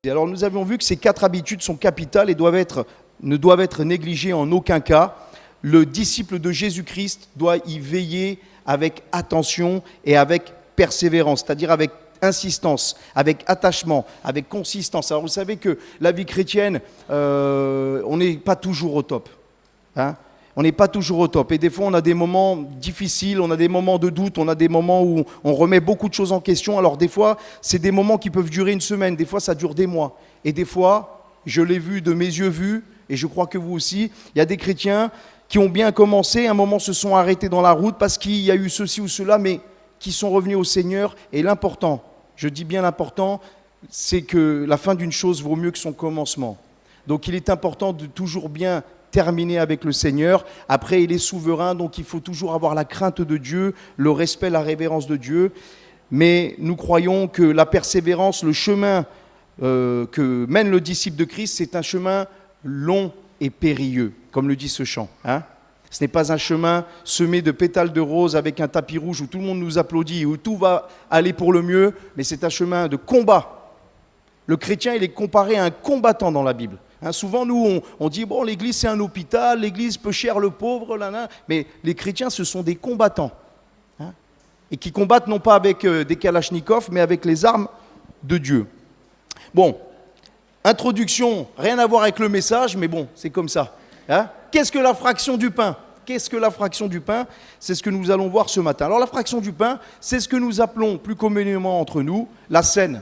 Alors nous avions vu que ces 4 habitudes sont capitales et ne doivent être négligées en aucun cas. Le disciple de Jésus-Christ doit y veiller avec attention et avec persévérance, c'est-à-dire avec insistance, avec attachement, avec consistance. Alors vous savez que la vie chrétienne, on n'est pas toujours au top. Hein, on n'est pas toujours au top. Et des fois, on a des moments difficiles, on a des moments de doute, on a des moments où on remet beaucoup de choses en question. Alors des fois, c'est des moments qui peuvent durer une semaine, des fois, ça dure des mois. Et des fois, je l'ai vu de mes yeux vus, et je crois que vous aussi, il y a des chrétiens qui ont bien commencé, à un moment se sont arrêtés dans la route parce qu'il y a eu ceci ou cela, mais qui sont revenus au Seigneur. Et l'important, je dis bien l'important, c'est que la fin d'une chose vaut mieux que son commencement. Donc il est important de toujours bien terminer avec le Seigneur. Après, il est souverain, donc il faut toujours avoir la crainte de Dieu, le respect, la révérence de Dieu. Mais nous croyons que la persévérance, le chemin que mène le disciple de Christ, c'est un chemin long et périlleux, comme le dit ce chant. Hein ? Ce n'est pas un chemin semé de pétales de rose avec un tapis rouge où tout le monde nous applaudit, où tout va aller pour le mieux, mais c'est un chemin de combat. Le chrétien, il est comparé à un combattant dans la Bible. Hein, souvent, nous, on dit, bon, l'église, c'est un hôpital, l'église peut cher le pauvre, là, mais les chrétiens, ce sont des combattants. Hein, et qui combattent non pas avec des kalachnikovs, mais avec les armes de Dieu. Bon, introduction, rien à voir avec le message, mais bon, c'est comme ça. Hein, qu'est-ce que la fraction du pain ? Qu'est-ce que la fraction du pain ? C'est ce que nous allons voir ce matin. Alors, la fraction du pain, c'est ce que nous appelons plus communément entre nous la Seine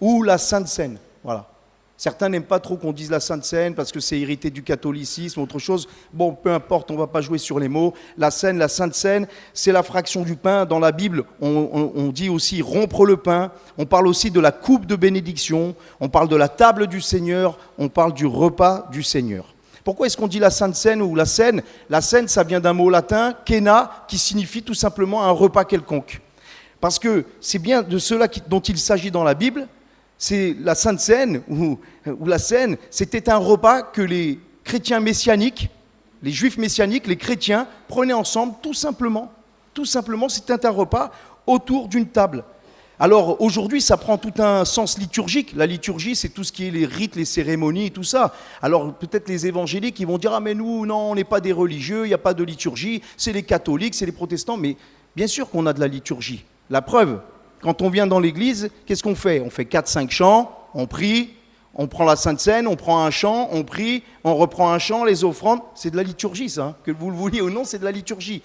ou la Sainte Seine. Voilà. Certains n'aiment pas trop qu'on dise la Sainte Seine parce que c'est hérité du catholicisme, autre chose. Bon, peu importe, on ne va pas jouer sur les mots. La Seine, la Sainte Seine, c'est la fraction du pain. Dans la Bible, on dit aussi rompre le pain. On parle aussi de la coupe de bénédiction. On parle de la table du Seigneur. On parle du repas du Seigneur. Pourquoi est-ce qu'on dit la Sainte Seine ou la Seine ? La Seine, ça vient d'un mot latin, kena, qui signifie tout simplement un repas quelconque. Parce que c'est bien de cela dont il s'agit dans la Bible. C'est la Sainte Seine ou la Seine, c'était un repas que les chrétiens messianiques, les juifs messianiques, les chrétiens prenaient ensemble tout simplement. Tout simplement, c'était un repas autour d'une table. Alors aujourd'hui, ça prend tout un sens liturgique. La liturgie, c'est tout ce qui est les rites, les cérémonies et tout ça. Alors peut-être les évangéliques, ils vont dire « Ah mais nous, non, on n'est pas des religieux, il n'y a pas de liturgie, c'est les catholiques, c'est les protestants. » Mais bien sûr qu'on a de la liturgie. La preuve, quand on vient dans l'église, qu'est-ce qu'on fait ? On fait 4-5 chants, on prie, on prend la Sainte Seine, on prend un chant, on prie, on reprend un chant, les offrandes. C'est de la liturgie ça, hein. Que vous le vouliez ou non, c'est de la liturgie.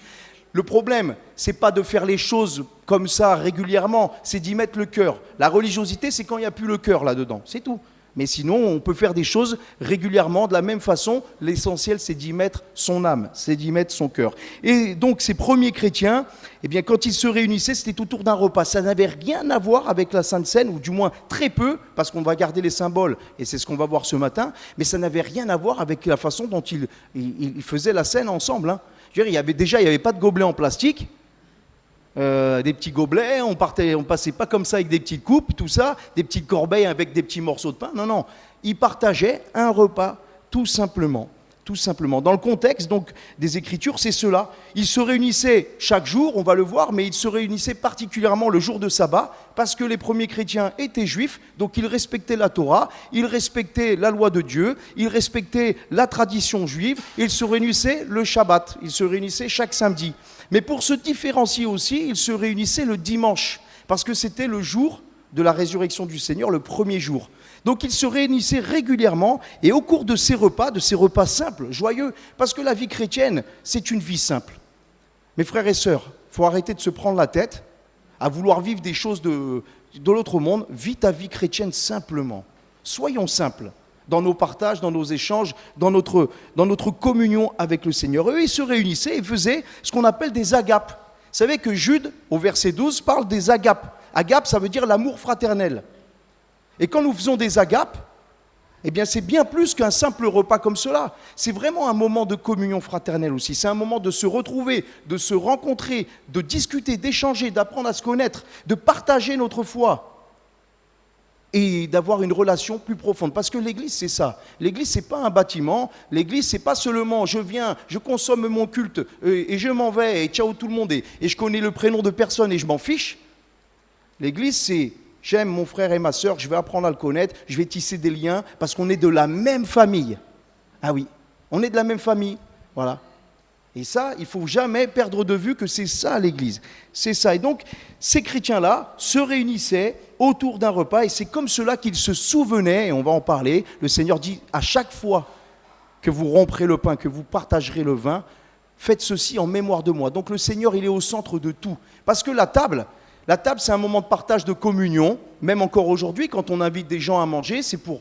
Le problème, c'est pas de faire les choses comme ça régulièrement, c'est d'y mettre le cœur. La religiosité, c'est quand il n'y a plus le cœur là-dedans, c'est tout. Mais sinon, on peut faire des choses régulièrement de la même façon. L'essentiel, c'est d'y mettre son âme, c'est d'y mettre son cœur. Et donc, ces premiers chrétiens, eh bien, quand ils se réunissaient, c'était autour d'un repas. Ça n'avait rien à voir avec la Sainte Seine, ou du moins très peu, parce qu'on va garder les symboles, et c'est ce qu'on va voir ce matin, mais ça n'avait rien à voir avec la façon dont ils faisaient la Seine ensemble. Hein. Je veux dire, il n'y avait pas de gobelets en plastique. Des petits gobelets, on passait pas comme ça avec des petites coupes, tout ça, des petites corbeilles avec des petits morceaux de pain. Non, ils partageaient un repas, tout simplement. Dans le contexte donc des Écritures, c'est cela. Ils se réunissaient chaque jour, on va le voir, mais ils se réunissaient particulièrement le jour de sabbat, parce que les premiers chrétiens étaient juifs, donc ils respectaient la Torah, ils respectaient la loi de Dieu, ils respectaient la tradition juive, et ils se réunissaient le Shabbat, ils se réunissaient chaque samedi. Mais pour se différencier aussi, ils se réunissaient le dimanche, parce que c'était le jour de la résurrection du Seigneur, le premier jour. Donc ils se réunissaient régulièrement, et au cours de ces repas simples, joyeux, parce que la vie chrétienne, c'est une vie simple. Mes frères et sœurs, il faut arrêter de se prendre la tête à vouloir vivre des choses de l'autre monde. Vis ta vie chrétienne simplement. Soyons simples dans nos partages, dans nos échanges, dans notre communion avec le Seigneur. Eux, ils se réunissaient et faisaient ce qu'on appelle des agapes. Vous savez que Jude, au verset 12, parle des agapes. Agape, ça veut dire l'amour fraternel. Et quand nous faisons des agapes, eh bien c'est bien plus qu'un simple repas comme cela. C'est vraiment un moment de communion fraternelle aussi. C'est un moment de se retrouver, de se rencontrer, de discuter, d'échanger, d'apprendre à se connaître, de partager notre foi et d'avoir une relation plus profonde. Parce que l'église, c'est ça. L'église, c'est pas un bâtiment. L'église, c'est pas seulement je viens, je consomme mon culte et je m'en vais et ciao tout le monde et je connais le prénom de personne et je m'en fiche. L'église, c'est j'aime mon frère et ma sœur, je vais apprendre à le connaître, je vais tisser des liens parce qu'on est de la même famille. Ah oui, on est de la même famille, voilà. Et ça, il ne faut jamais perdre de vue que c'est ça l'Église. C'est ça. Et donc, ces chrétiens-là se réunissaient autour d'un repas et c'est comme cela qu'ils se souvenaient, et on va en parler. Le Seigneur dit, à chaque fois que vous romprez le pain, que vous partagerez le vin, faites ceci en mémoire de moi. Donc le Seigneur, il est au centre de tout. Parce que la table, c'est un moment de partage, de communion. Même encore aujourd'hui, quand on invite des gens à manger, c'est pour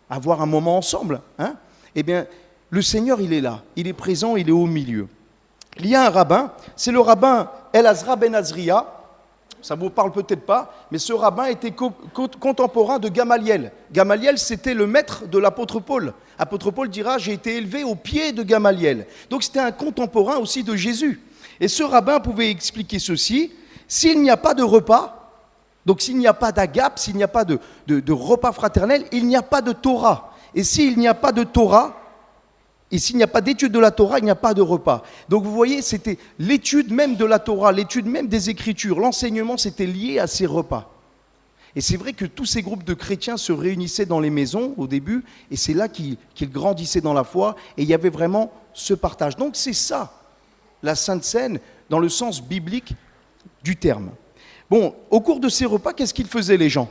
avoir un moment ensemble. Hein. Eh bien, le Seigneur, il est là. Il est présent, il est au milieu. Il y a un rabbin, c'est le rabbin El-Azra ben Azria. Ça ne vous parle peut-être pas, mais ce rabbin était contemporain de Gamaliel. Gamaliel, c'était le maître de l'apôtre Paul. Apôtre Paul dira, j'ai été élevé au pied de Gamaliel. Donc c'était un contemporain aussi de Jésus. Et ce rabbin pouvait expliquer ceci, s'il n'y a pas de repas, donc s'il n'y a pas d'agape, s'il n'y a pas de repas fraternel, il n'y a pas de Torah. Et s'il n'y a pas de Torah, et s'il n'y a pas d'étude de la Torah, il n'y a pas de repas. Donc vous voyez, c'était l'étude même de la Torah, l'étude même des Écritures, l'enseignement, c'était lié à ces repas. Et c'est vrai que tous ces groupes de chrétiens se réunissaient dans les maisons au début, et c'est là qu'ils grandissaient dans la foi, et il y avait vraiment ce partage. Donc c'est ça, la Sainte Seine, dans le sens biblique du terme. Bon, au cours de ces repas, qu'est-ce qu'ils faisaient les gens?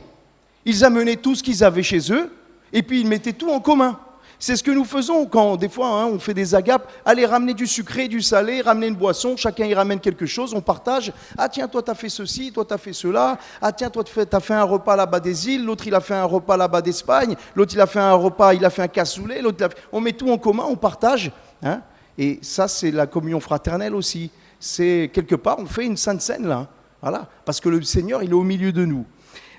Ils amenaient tout ce qu'ils avaient chez eux, et puis ils mettaient tout en commun. C'est ce que nous faisons quand, des fois, on fait des agapes. Allez, ramener du sucré, du salé, ramener une boisson, chacun y ramène quelque chose, on partage. Ah tiens, toi, t'as fait ceci, toi, t'as fait cela. Ah tiens, toi, t'as fait un repas là-bas des îles, l'autre, il a fait un repas là-bas d'Espagne, l'autre, il a fait un repas, il a fait un cassoulet, on met tout en commun, on partage. Hein. Et ça, c'est la communion fraternelle aussi. C'est, quelque part, on fait une sainte scène là. Voilà, parce que le Seigneur, il est au milieu de nous.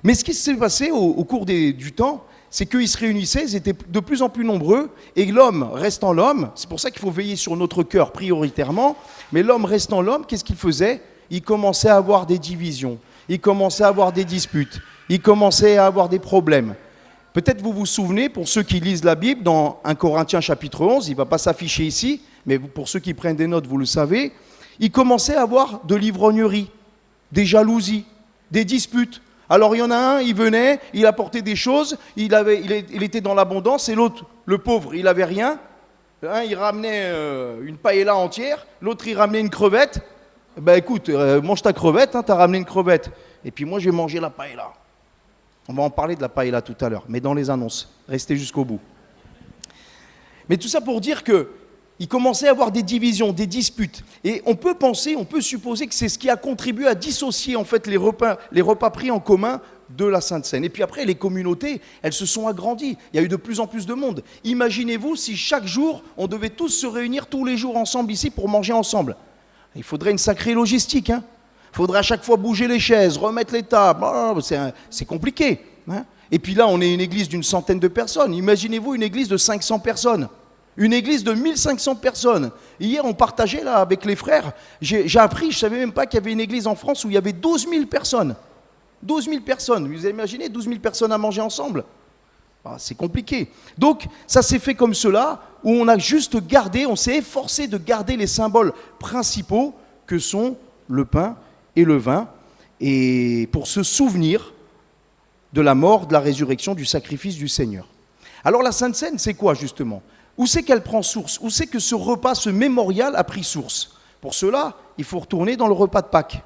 Mais ce qui s'est passé au cours du temps, c'est qu'ils se réunissaient, ils étaient de plus en plus nombreux, et l'homme restant l'homme, c'est pour ça qu'il faut veiller sur notre cœur prioritairement, mais l'homme restant l'homme, qu'est-ce qu'il faisait? Il commençait à avoir des divisions, il commençait à avoir des disputes, il commençait à avoir des problèmes. Peut-être vous vous souvenez, pour ceux qui lisent la Bible, dans 1 Corinthiens chapitre 11, il ne va pas s'afficher ici, mais pour ceux qui prennent des notes, vous le savez, il commençait à avoir de l'ivrognerie, des jalousies, des disputes. Alors il y en a un, il venait, il apportait des choses, il était dans l'abondance, et l'autre, le pauvre, il n'avait rien. Un, il ramenait une paella entière, l'autre, il ramenait une crevette. Ben écoute, mange ta crevette, hein, t'as ramené une crevette. Et puis moi, je vais manger la paella. On va en parler de la paella tout à l'heure, mais dans les annonces. Restez jusqu'au bout. Mais tout ça pour dire qu'il commençait à avoir des divisions, des disputes. Et on peut penser, on peut supposer que c'est ce qui a contribué à dissocier en fait les repas pris en commun de la Sainte Seine. Et puis après, les communautés, elles se sont agrandies. Il y a eu de plus en plus de monde. Imaginez-vous si chaque jour, on devait tous se réunir tous les jours ensemble ici pour manger ensemble. Il faudrait une sacrée logistique. Il faudrait à chaque fois bouger les chaises, remettre les tables. C'est compliqué. Hein. Et puis là, on est une église d'une centaine de personnes. Imaginez-vous une église de 500 personnes. Une église de 1500 personnes. Hier, on partageait là avec les frères. J'ai appris, je ne savais même pas qu'il y avait une église en France où il y avait 12 000 personnes. 12 000 personnes. Vous imaginez 12 000 personnes à manger ensemble? C'est compliqué. Donc, ça s'est fait comme cela, où on a juste gardé, on s'est efforcé de garder les symboles principaux que sont le pain et le vin, et pour se souvenir de la mort, de la résurrection, du sacrifice du Seigneur. Alors la Sainte Seine, c'est quoi justement? Où c'est qu'elle prend source? Où c'est que ce repas, ce mémorial a pris source? Pour cela, il faut retourner dans le repas de Pâques.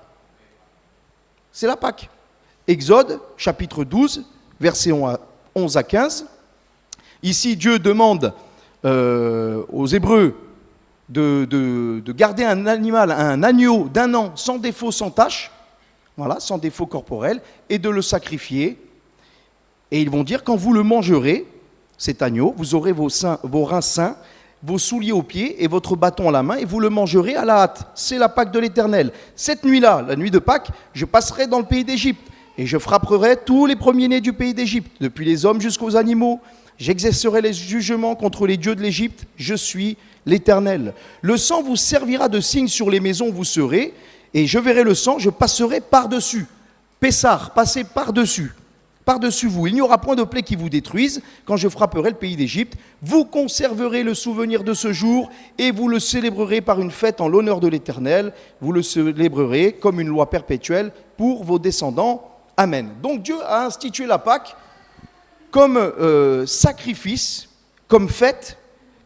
C'est la Pâques. Exode, chapitre 12, versets 11 à 15. Ici, Dieu demande aux Hébreux de garder un animal, un agneau d'un an, sans défaut, sans tache, voilà, sans défaut corporel, et de le sacrifier. Et ils vont dire, quand vous le mangerez, cet agneau, vous aurez vos reins sains, vos souliers aux pieds et votre bâton à la main, et vous le mangerez à la hâte. C'est la Pâque de l'Éternel. Cette nuit-là, la nuit de Pâques, je passerai dans le pays d'Égypte, et je frapperai tous les premiers-nés du pays d'Égypte, depuis les hommes jusqu'aux animaux. J'exercerai les jugements contre les dieux de l'Égypte. Je suis l'Éternel. Le sang vous servira de signe sur les maisons où vous serez, et je verrai le sang, je passerai par-dessus. Pessar, passez par-dessus. Par-dessus vous, il n'y aura point de plaie qui vous détruise quand je frapperai le pays d'Égypte. Vous conserverez le souvenir de ce jour et vous le célébrerez par une fête en l'honneur de l'Éternel. Vous le célébrerez comme une loi perpétuelle pour vos descendants Amen. Donc Dieu a institué la Pâque comme sacrifice, comme fête.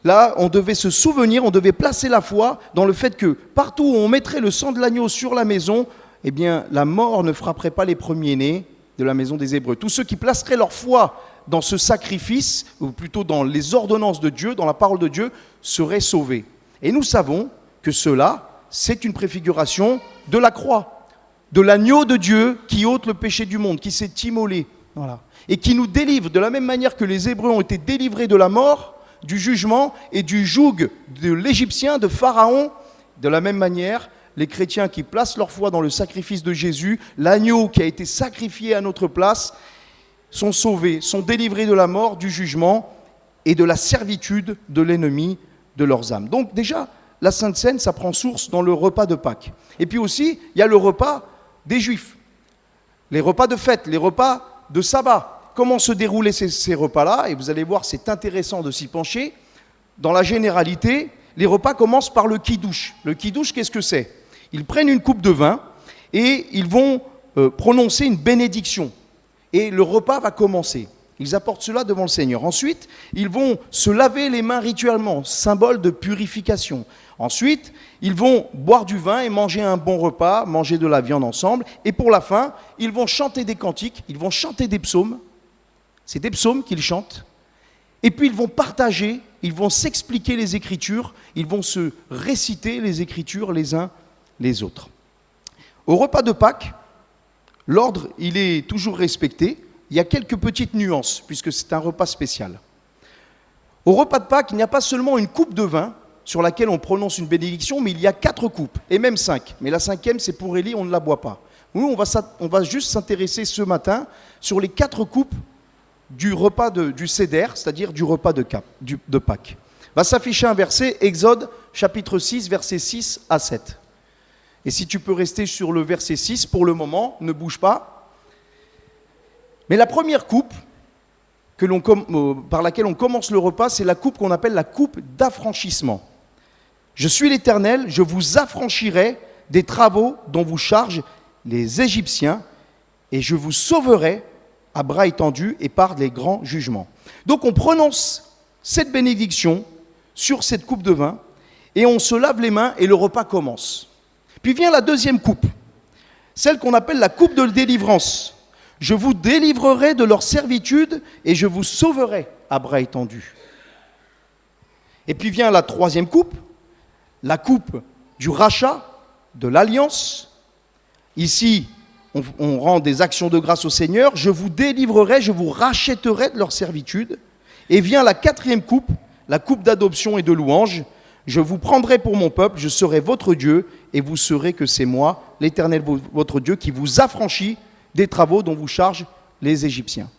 Là, on devait se souvenir, on devait placer la foi dans le fait que partout où on mettrait le sang de l'agneau sur la maison, eh bien, la mort ne frapperait pas les premiers-nés de la maison des Hébreux. Tous ceux qui placeraient leur foi dans ce sacrifice, ou plutôt dans les ordonnances de Dieu, dans la parole de Dieu, seraient sauvés. Et nous savons que cela, c'est une préfiguration de la croix, de l'agneau de Dieu qui ôte le péché du monde, qui s'est immolé, voilà, et qui nous délivre de la même manière que les Hébreux ont été délivrés de la mort, du jugement et du joug de l'Égyptien, de Pharaon. De la même manière, les chrétiens qui placent leur foi dans le sacrifice de Jésus, l'agneau qui a été sacrifié à notre place, sont sauvés, sont délivrés de la mort, du jugement et de la servitude de l'ennemi de leurs âmes. Donc déjà, la Sainte Seine, ça prend source dans le repas de Pâques. Et puis aussi, il y a le repas des Juifs, les repas de fête, les repas de sabbat. Comment se déroulaient ces repas-là? Et vous allez voir, c'est intéressant de s'y pencher. Dans la généralité, les repas commencent par le kidouche. Le kidouche, qu'est-ce que c'est? Ils prennent une coupe de vin et ils vont prononcer une bénédiction. Et le repas va commencer. Ils apportent cela devant le Seigneur. Ensuite, ils vont se laver les mains rituellement, symbole de purification. Ensuite, ils vont boire du vin et manger un bon repas, manger de la viande ensemble. Et pour la fin, ils vont chanter des cantiques, ils vont chanter des psaumes. C'est des psaumes qu'ils chantent. Et puis ils vont partager, ils vont s'expliquer les Écritures, ils vont se réciter les Écritures les uns les autres. Au repas de Pâques, l'ordre, il est toujours respecté. Il y a quelques petites nuances, puisque c'est un repas spécial. Au repas de Pâques, il n'y a pas seulement une coupe de vin sur laquelle on prononce une bénédiction, mais il y a 4 coupes, et même 5. Mais la 5e, c'est pour Élie, on ne la boit pas. Nous, on va juste s'intéresser ce matin sur les 4 coupes du repas du Seder, c'est-à-dire du repas de Pâques. Va s'afficher un verset, Exode chapitre 6, versets 6 à 7. Et si tu peux rester sur le verset 6 pour le moment, ne bouge pas. Mais la première coupe par laquelle on commence le repas, c'est la coupe qu'on appelle la coupe d'affranchissement. Je suis l'Éternel, je vous affranchirai des travaux dont vous chargent les Égyptiens, et je vous sauverai à bras étendus et par les grands jugements. Donc on prononce cette bénédiction sur cette coupe de vin, et on se lave les mains et le repas commence. Puis vient la deuxième coupe, celle qu'on appelle la coupe de délivrance. Je vous délivrerai de leur servitude et je vous sauverai à bras étendus. Et puis vient la troisième coupe, la coupe du rachat, de l'alliance. Ici, on rend des actions de grâce au Seigneur. Je vous délivrerai, je vous rachèterai de leur servitude. Et vient la quatrième coupe, la coupe d'adoption et de louange. Je vous prendrai pour mon peuple, je serai votre Dieu, et vous saurez que c'est moi, l'Éternel votre Dieu, qui vous affranchit des travaux dont vous chargent les Égyptiens.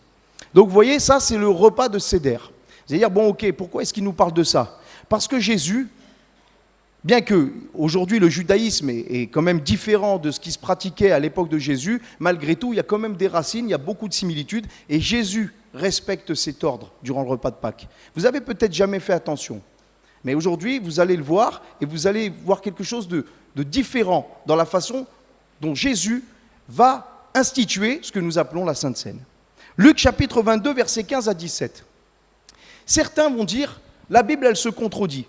Donc vous voyez, ça c'est le repas de Seder. Vous allez dire, bon ok, pourquoi est-ce qu'il nous parle de ça? Parce que Jésus, bien que aujourd'hui le judaïsme est quand même différent de ce qui se pratiquait à l'époque de Jésus, malgré tout il y a quand même des racines, il y a beaucoup de similitudes, et Jésus respecte cet ordre durant le repas de Pâques. Vous avez peut-être jamais fait attention, mais aujourd'hui vous allez le voir, et vous allez voir quelque chose de différent dans la façon dont Jésus va instituer ce que nous appelons la Sainte Seine. Luc chapitre 22, versets 15 à 17. Certains vont dire, la Bible elle se contredit.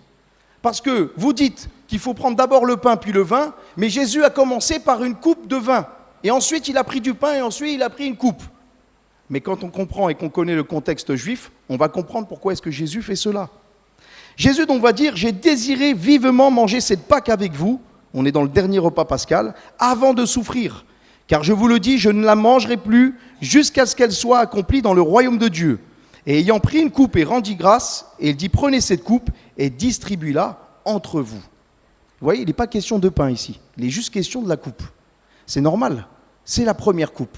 Parce que vous dites qu'il faut prendre d'abord le pain puis le vin, mais Jésus a commencé par une coupe de vin. Et ensuite il a pris du pain et ensuite il a pris une coupe. Mais quand on comprend et qu'on connaît le contexte juif, on va comprendre pourquoi est-ce que Jésus fait cela. Jésus donc va dire, j'ai désiré vivement manger cette Pâque avec vous, on est dans le dernier repas pascal, avant de souffrir. Car je vous le dis, je ne la mangerai plus jusqu'à ce qu'elle soit accomplie dans le royaume de Dieu. Et ayant pris une coupe et rendit grâce, et il dit, prenez cette coupe et distribuez-la entre vous. Vous voyez, il n'est pas question de pain ici, il est juste question de la coupe. C'est normal, c'est la première coupe,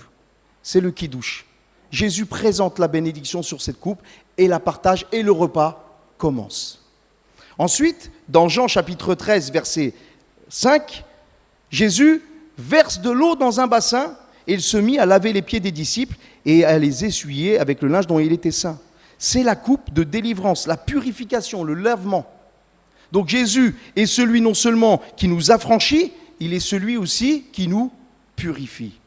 c'est le kidouche. Jésus présente la bénédiction sur cette coupe et la partage et le repas commence. Ensuite, dans Jean chapitre 13, verset 5, Jésus verse de l'eau dans un bassin et il se mit à laver les pieds des disciples et à les essuyer avec le linge dont il était saint. C'est la coupe de délivrance, la purification, le lavement. Donc Jésus est celui non seulement qui nous affranchit, il est celui aussi qui nous purifie.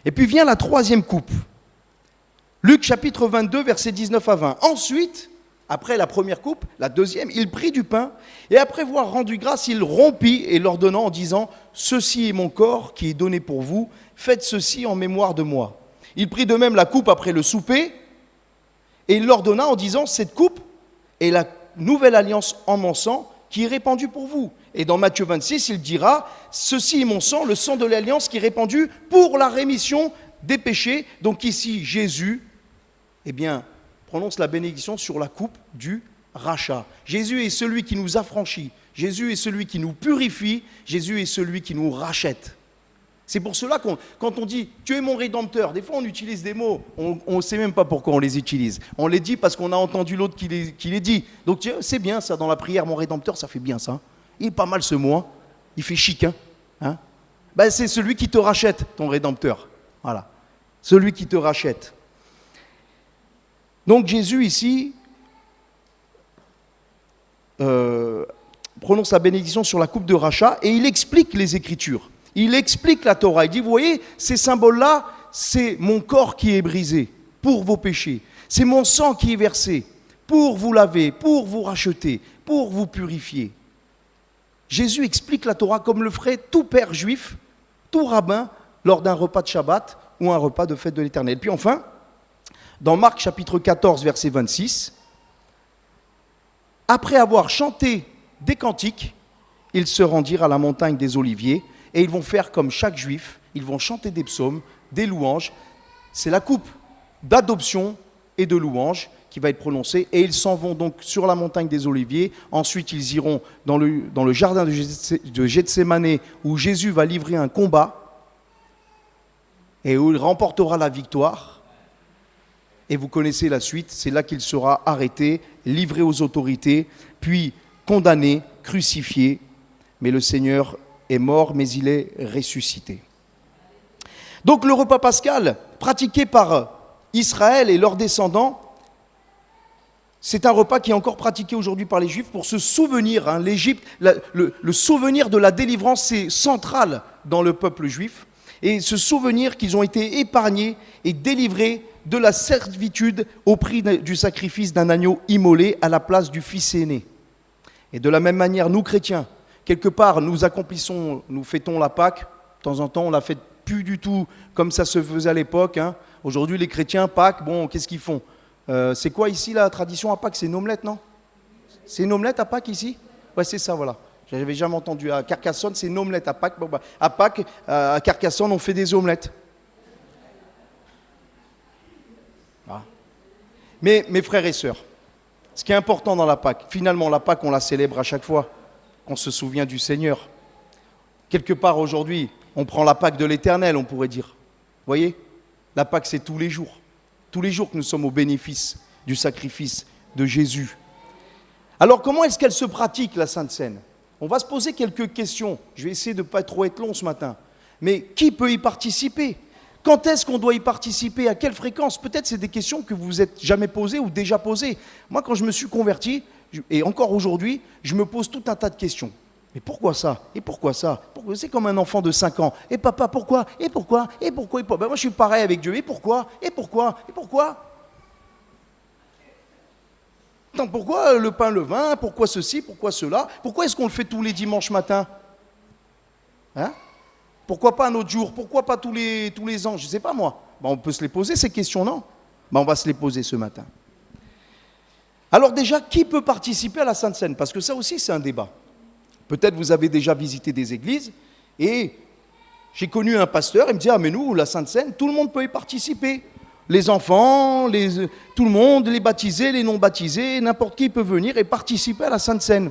Et puis vient la troisième coupe. Luc chapitre 22, versets 19 à 20. Ensuite, après la première coupe, la deuxième, il prit du pain, et après avoir rendu grâce, il rompit et leur donnant en disant « Ceci est mon corps qui est donné pour vous, faites ceci en mémoire de moi. » Il prit de même la coupe après le souper, et il leur donna en disant « Cette coupe est la nouvelle alliance en mon sang qui est répandue pour vous. » Et dans Matthieu 26, il dira « Ceci est mon sang, le sang de l'alliance qui est répandu pour la rémission des péchés. » Donc ici, Jésus, prononce la bénédiction sur la coupe du rachat. Jésus est celui qui nous affranchit. Jésus est celui qui nous purifie. Jésus est celui qui nous rachète. C'est pour cela quand on dit « Tu es mon rédempteur », des fois on utilise des mots, on ne sait même pas pourquoi on les utilise. On les dit parce qu'on a entendu l'autre qui les dit. Donc c'est bien ça, dans la prière, mon rédempteur, ça fait bien ça. Il est pas mal ce mot, hein. Il fait chic. Hein. C'est celui qui te rachète, ton rédempteur. Voilà, celui qui te rachète. Donc Jésus ici prononce la bénédiction sur la coupe de rachat et il explique les Écritures. Il explique la Torah. Il dit, vous voyez, ces symboles-là, c'est mon corps qui est brisé pour vos péchés. C'est mon sang qui est versé pour vous laver, pour vous racheter, pour vous purifier. Jésus explique la Torah comme le ferait tout père juif, tout rabbin, lors d'un repas de Shabbat ou un repas de fête de l'Éternel. Puis enfin, dans Marc chapitre 14, verset 26, après avoir chanté des cantiques, ils se rendirent à la montagne des Oliviers et ils vont faire comme chaque juif, ils vont chanter des psaumes, des louanges. C'est la coupe d'adoption et de louanges qui va être prononcée et ils s'en vont donc sur la montagne des Oliviers. Ensuite, ils iront dans le jardin de Gethsémané où Jésus va livrer un combat et où il remportera la victoire. Et vous connaissez la suite, c'est là qu'il sera arrêté, livré aux autorités, puis condamné, crucifié. Mais le Seigneur est mort, mais il est ressuscité. Donc le repas pascal, pratiqué par Israël et leurs descendants, c'est un repas qui est encore pratiqué aujourd'hui par les Juifs pour se souvenir. L'Égypte, le souvenir de la délivrance, c'est central dans le peuple juif. Et ce souvenir qu'ils ont été épargnés et délivrés de la servitude au prix du sacrifice d'un agneau immolé à la place du fils aîné. Et de la même manière, nous chrétiens, quelque part, nous fêtons la Pâque. De temps en temps, on la fête plus du tout comme ça se faisait à l'époque. Aujourd'hui, les chrétiens, Pâques, qu'est-ce qu'ils font ? C'est quoi ici la tradition à Pâques ? C'est une omelette, non ? C'est une omelette à Pâques ici ? Ouais, c'est ça, voilà. J'avais jamais entendu. À Carcassonne, c'est une omelette. À Pâques, à Pâques, à Carcassonne, on fait des omelettes. Ah. Mais mes frères et sœurs, ce qui est important dans la Pâque, finalement, la Pâque, on la célèbre à chaque fois. On se souvient du Seigneur. Quelque part aujourd'hui, on prend la Pâque de l'Éternel, on pourrait dire. Vous voyez ? La Pâque, c'est tous les jours. Tous les jours que nous sommes au bénéfice du sacrifice de Jésus. Alors, comment est-ce qu'elle se pratique, la Sainte Seine ? On va se poser quelques questions. Je vais essayer de ne pas trop être long ce matin. Mais qui peut y participer ? Quand est-ce qu'on doit y participer ? À quelle fréquence ? Peut-être c'est des questions que vous vous êtes jamais posées ou déjà posées. Moi, quand je me suis converti, et encore aujourd'hui, je me pose tout un tas de questions. Mais pourquoi ça ? Et pourquoi ça ? C'est comme un enfant de 5 ans. Et papa, pourquoi ? Et pourquoi ? Et pourquoi ? Moi, je suis pareil avec Dieu. Et pourquoi ? Et pourquoi ? Et pourquoi ? Attends, pourquoi le pain, le vin ? Pourquoi ceci ? Pourquoi cela ? Pourquoi est-ce qu'on le fait tous les dimanches matins ? Pourquoi pas un autre jour ? Pourquoi pas tous les ans ? Je ne sais pas moi. On peut se les poser ces questions, non ? On va se les poser ce matin. Alors déjà, qui peut participer à la Sainte Seine ? Parce que ça aussi, c'est un débat. Peut-être vous avez déjà visité des églises et j'ai connu un pasteur, il me dit « Ah mais nous, la Sainte Seine, tout le monde peut y participer. Les enfants, tout le monde, les baptisés, les non-baptisés, n'importe qui peut venir et participer à la Sainte Seine. »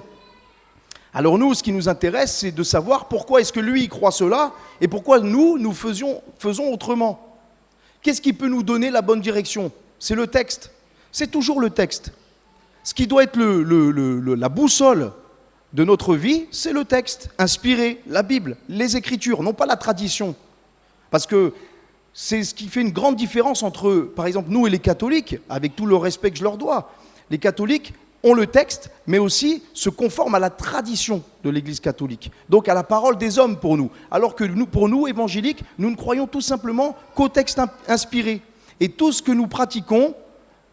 Alors nous, ce qui nous intéresse, c'est de savoir pourquoi est-ce que lui, il croit cela et pourquoi nous faisons autrement. Qu'est-ce qui peut nous donner la bonne direction ? C'est le texte. C'est toujours le texte. Ce qui doit être la boussole de notre vie, c'est le texte, inspiré, la Bible, les Écritures, non pas la tradition. Parce que c'est ce qui fait une grande différence entre, par exemple, nous et les catholiques, avec tout le respect que je leur dois. Les catholiques ont le texte, mais aussi se conforment à la tradition de l'Église catholique, donc à la parole des hommes pour nous. Alors que nous, pour nous, évangéliques, nous ne croyons tout simplement qu'au texte inspiré. Et tout ce que nous pratiquons,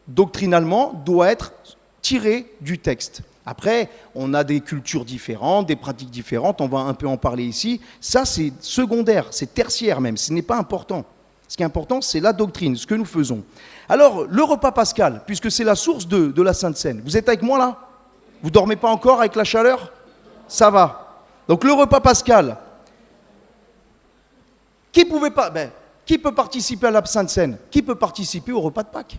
doctrinalement, doit être tiré du texte. Après, on a des cultures différentes, des pratiques différentes, on va un peu en parler ici. Ça, c'est secondaire, c'est tertiaire même, ce n'est pas important. Ce qui est important, c'est la doctrine, ce que nous faisons. Alors, le repas pascal, puisque c'est la source de la Sainte Seine. Vous êtes avec moi là? Vous ne dormez pas encore avec la chaleur? Ça va. Donc, le repas pascal. Qui peut participer à la Sainte Seine? Qui peut participer au repas de Pâques?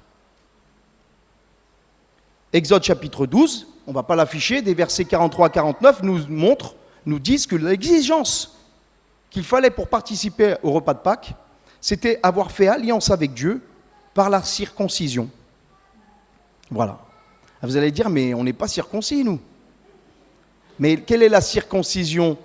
Exode chapitre 12, on ne va pas l'afficher, des versets 43 à 49 nous disent que l'exigence qu'il fallait pour participer au repas de Pâques, c'était avoir fait alliance avec Dieu par la circoncision. Voilà. Vous allez dire, mais on n'est pas circoncis, nous. Mais quelle est la circoncision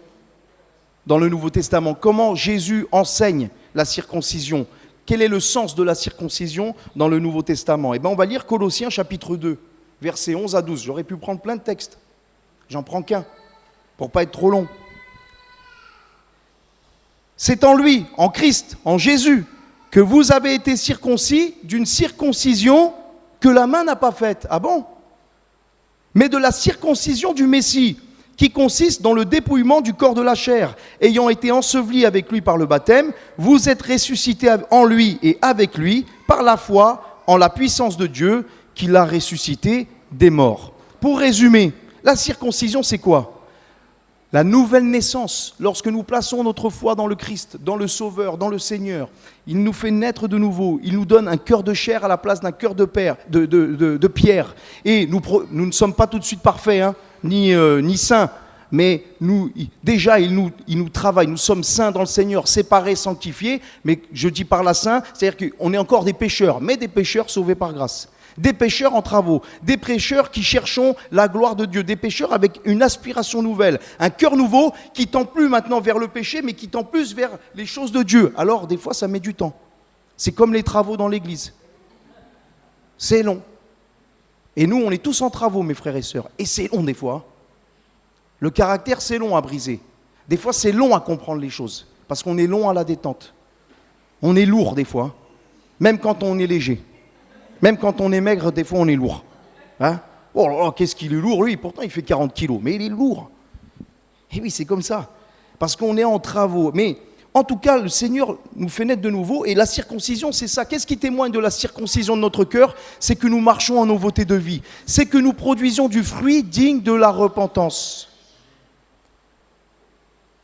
dans le Nouveau Testament? Comment Jésus enseigne la circoncision? Quel est le sens de la circoncision dans le Nouveau Testament? Eh bien, on va lire Colossiens chapitre 2, versets 11 à 12. J'aurais pu prendre plein de textes. J'en prends qu'un, pour ne pas être trop long. C'est en lui, en Christ, en Jésus, que vous avez été circoncis d'une circoncision que la main n'a pas faite. Ah bon? Mais de la circoncision du Messie, qui consiste dans le dépouillement du corps de la chair. Ayant été ensevelis avec lui par le baptême, vous êtes ressuscités en lui et avec lui, par la foi, en la puissance de Dieu, qui l'a ressuscité des morts. Pour résumer, la circoncision, c'est quoi? La nouvelle naissance, lorsque nous plaçons notre foi dans le Christ, dans le Sauveur, dans le Seigneur, il nous fait naître de nouveau, il nous donne un cœur de chair à la place d'un cœur de pierre. Et nous ne sommes pas tout de suite parfaits, hein, ni saints, mais déjà il nous travaille, nous sommes saints dans le Seigneur, séparés, sanctifiés, mais je dis par là saints, c'est-à-dire qu'on est encore des pécheurs, mais des pécheurs sauvés par grâce. Des pécheurs en travaux, des pécheurs qui cherchons la gloire de Dieu, des pécheurs avec une aspiration nouvelle, un cœur nouveau qui tend plus maintenant vers le péché, mais qui tend plus vers les choses de Dieu. Alors, des fois, ça met du temps. C'est comme les travaux dans l'église. C'est long. Et nous, on est tous en travaux, mes frères et sœurs. Et c'est long des fois. Le caractère, c'est long à briser. Des fois, c'est long à comprendre les choses, parce qu'on est long à la détente. On est lourd des fois, même quand on est léger. Même quand on est maigre, des fois on est lourd. Hein? Oh là là, qu'est-ce qu'il est lourd, lui? Pourtant il fait 40 kilos, mais il est lourd. Et oui, c'est comme ça. Parce qu'on est en travaux. Mais en tout cas, le Seigneur nous fait naître de nouveau. Et la circoncision, c'est ça. Qu'est-ce qui témoigne de la circoncision de notre cœur? C'est que nous marchons en nouveauté de vie. C'est que nous produisions du fruit digne de la repentance.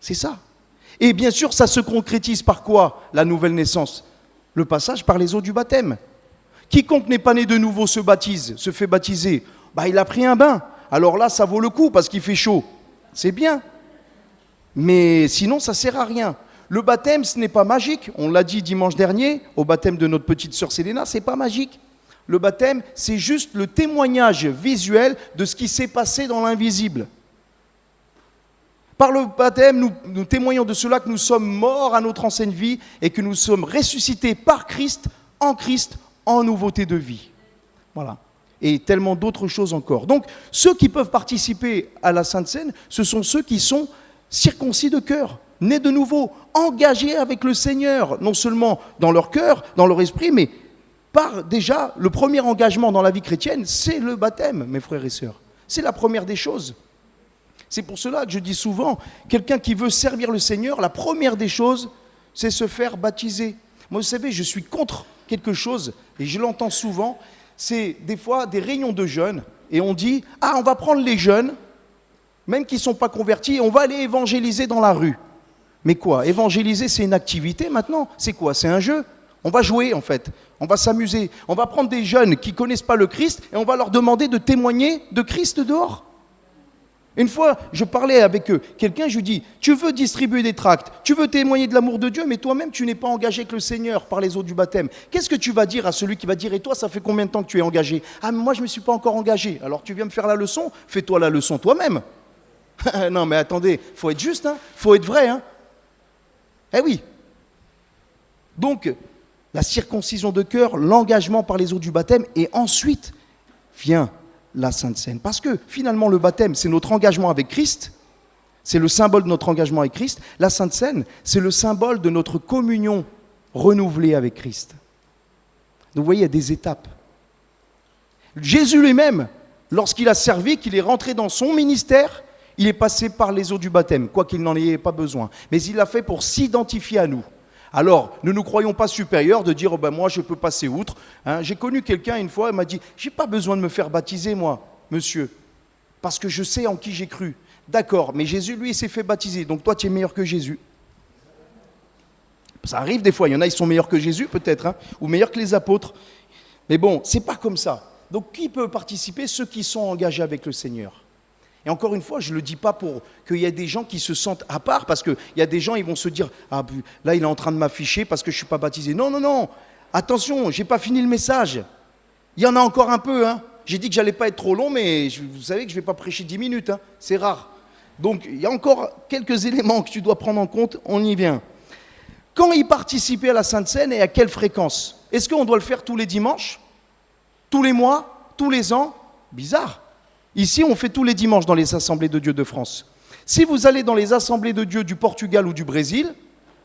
C'est ça. Et bien sûr, ça se concrétise par quoi, la nouvelle naissance? Le passage par les eaux du baptême. Quiconque n'est pas né de nouveau se fait baptiser. Il a pris un bain. Alors là, ça vaut le coup parce qu'il fait chaud. C'est bien. Mais sinon, ça ne sert à rien. Le baptême, ce n'est pas magique. On l'a dit dimanche dernier, au baptême de notre petite sœur Céléna, ce n'est pas magique. Le baptême, c'est juste le témoignage visuel de ce qui s'est passé dans l'invisible. Par le baptême, nous témoignons de cela que nous sommes morts à notre ancienne vie et que nous sommes ressuscités par Christ, en nouveauté de vie. Voilà. Et tellement d'autres choses encore. Donc, ceux qui peuvent participer à la Sainte Seine, ce sont ceux qui sont circoncis de cœur, nés de nouveau, engagés avec le Seigneur, non seulement dans leur cœur, dans leur esprit, mais par déjà le premier engagement dans la vie chrétienne, c'est le baptême, mes frères et sœurs. C'est la première des choses. C'est pour cela que je dis souvent, quelqu'un qui veut servir le Seigneur, la première des choses, c'est se faire baptiser. Moi, vous savez, je suis contre quelque chose, et je l'entends souvent, c'est des fois des réunions de jeunes, et on dit, on va prendre les jeunes, même qui ne sont pas convertis, et on va aller évangéliser dans la rue. Mais quoi? Évangéliser, c'est une activité maintenant? C'est quoi? C'est un jeu? On va jouer en fait, on va s'amuser, on va prendre des jeunes qui ne connaissent pas le Christ, et on va leur demander de témoigner de Christ dehors. Une fois, je parlais avec quelqu'un, je lui dis, tu veux distribuer des tracts, tu veux témoigner de l'amour de Dieu, mais toi-même, tu n'es pas engagé avec le Seigneur par les eaux du baptême. Qu'est-ce que tu vas dire à celui qui va dire, et toi, ça fait combien de temps que tu es engagé? Mais moi, je ne me suis pas encore engagé. Alors, tu viens me faire la leçon? Fais-toi la leçon toi-même. Non, mais attendez, il faut être juste, il faut être vrai. Eh oui. Donc, la circoncision de cœur, l'engagement par les eaux du baptême, et ensuite vient la Sainte Seine. Parce que finalement, le baptême, c'est notre engagement avec Christ. C'est le symbole de notre engagement avec Christ. La Sainte Seine, c'est le symbole de notre communion renouvelée avec Christ. Donc vous voyez, il y a des étapes. Jésus lui-même, lorsqu'il a servi, qu'il est rentré dans son ministère, il est passé par les eaux du baptême, quoiqu'il n'en ait pas besoin. Mais il l'a fait pour s'identifier à nous. Alors, ne nous croyons pas supérieurs de dire moi je peux passer outre. J'ai connu quelqu'un une fois, il m'a dit j'ai pas besoin de me faire baptiser moi, monsieur, parce que je sais en qui j'ai cru. D'accord, mais Jésus lui il s'est fait baptiser, donc toi tu es meilleur que Jésus. Ça arrive des fois, il y en a ils sont meilleurs que Jésus peut-être, ou meilleurs que les apôtres. Mais bon, c'est pas comme ça. Donc qui peut participer? Ceux qui sont engagés avec le Seigneur. Et encore une fois, je ne le dis pas pour qu'il y ait des gens qui se sentent à part, parce qu'il y a des gens, ils vont se dire « Ah, là, il est en train de m'afficher parce que je ne suis pas baptisé. » Non, non, non. Attention, je n'ai pas fini le message. Il y en a encore un peu. J'ai dit que je n'allais pas être trop long, mais vous savez que je ne vais pas prêcher 10 minutes. C'est rare. Donc, il y a encore quelques éléments que tu dois prendre en compte. On y vient. Quand y participer à la Sainte Seine et à quelle fréquence? Est-ce qu'on doit le faire tous les dimanches? Tous les mois? Tous les ans? Bizarre. Ici, on fait tous les dimanches dans les assemblées de Dieu de France. Si vous allez dans les assemblées de Dieu du Portugal ou du Brésil,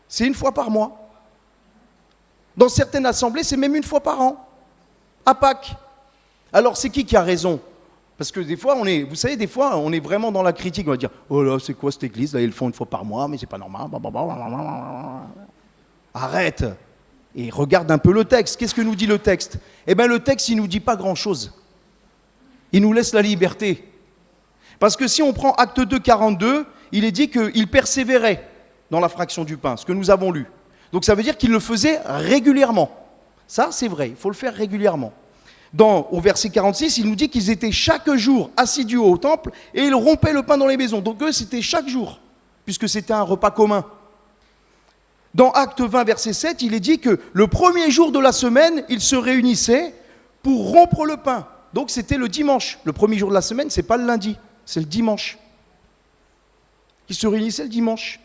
c'est une fois par mois. Dans certaines assemblées, c'est même une fois par an, à Pâques. Alors, c'est qui a raison? Parce que des fois, vous savez, des fois, on est vraiment dans la critique. On va dire, oh là, c'est quoi cette église? Là, ils le font une fois par mois, mais c'est pas normal. Arrête. Et regarde un peu le texte. Qu'est-ce que nous dit le texte? Eh bien, le texte, il ne nous dit pas grand-chose. Il nous laisse la liberté. Parce que si on prend Acte 2, 42, il est dit qu'il persévérait dans la fraction du pain, ce que nous avons lu. Donc ça veut dire qu'il le faisait régulièrement. Ça, c'est vrai, il faut le faire régulièrement. Au verset 46, il nous dit qu'ils étaient chaque jour assidus au temple et ils rompaient le pain dans les maisons. Donc eux, c'était chaque jour, puisque c'était un repas commun. Dans Acte 20, verset 7, il est dit que le premier jour de la semaine, ils se réunissaient pour rompre le pain. Donc c'était le dimanche. Le premier jour de la semaine, ce n'est pas le lundi, c'est le dimanche. Ils se réunissaient le dimanche.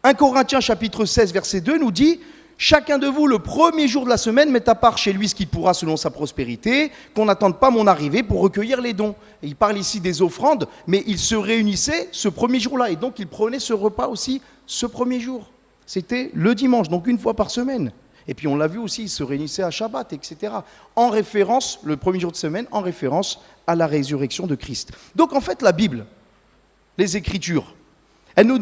1 Corinthiens chapitre 16, verset 2 nous dit « Chacun de vous, le premier jour de la semaine, met à part chez lui ce qu'il pourra selon sa prospérité, qu'on n'attende pas mon arrivée pour recueillir les dons. » Et il parle ici des offrandes, mais ils se réunissaient ce premier jour-là. Et donc ils prenaient ce repas aussi ce premier jour. C'était le dimanche, donc une fois par semaine. Et puis on l'a vu aussi, ils se réunissaient à Shabbat, etc. En référence, le premier jour de semaine, en référence à la résurrection de Christ. Donc en fait, la Bible, les Écritures, elles ne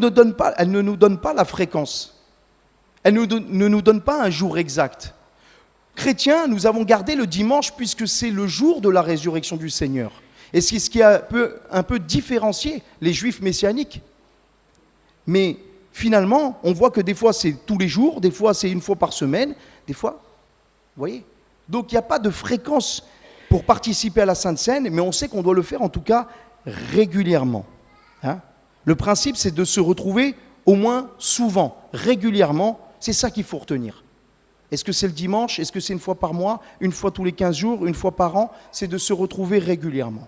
nous donnent pas la fréquence. Elles ne nous donnent pas un jour exact. Chrétiens, nous avons gardé le dimanche puisque c'est le jour de la résurrection du Seigneur. Et c'est ce qui a un peu différencié les Juifs messianiques. Mais finalement, on voit que des fois c'est tous les jours, des fois c'est une fois par semaine, des fois, vous voyez. Donc il n'y a pas de fréquence pour participer à la Sainte Seine, mais on sait qu'on doit le faire en tout cas régulièrement. Le principe, c'est de se retrouver au moins souvent, régulièrement, c'est ça qu'il faut retenir. Est-ce que c'est le dimanche? Est-ce que c'est une fois par mois? Une fois tous les 15 jours? Une fois par an? C'est de se retrouver régulièrement.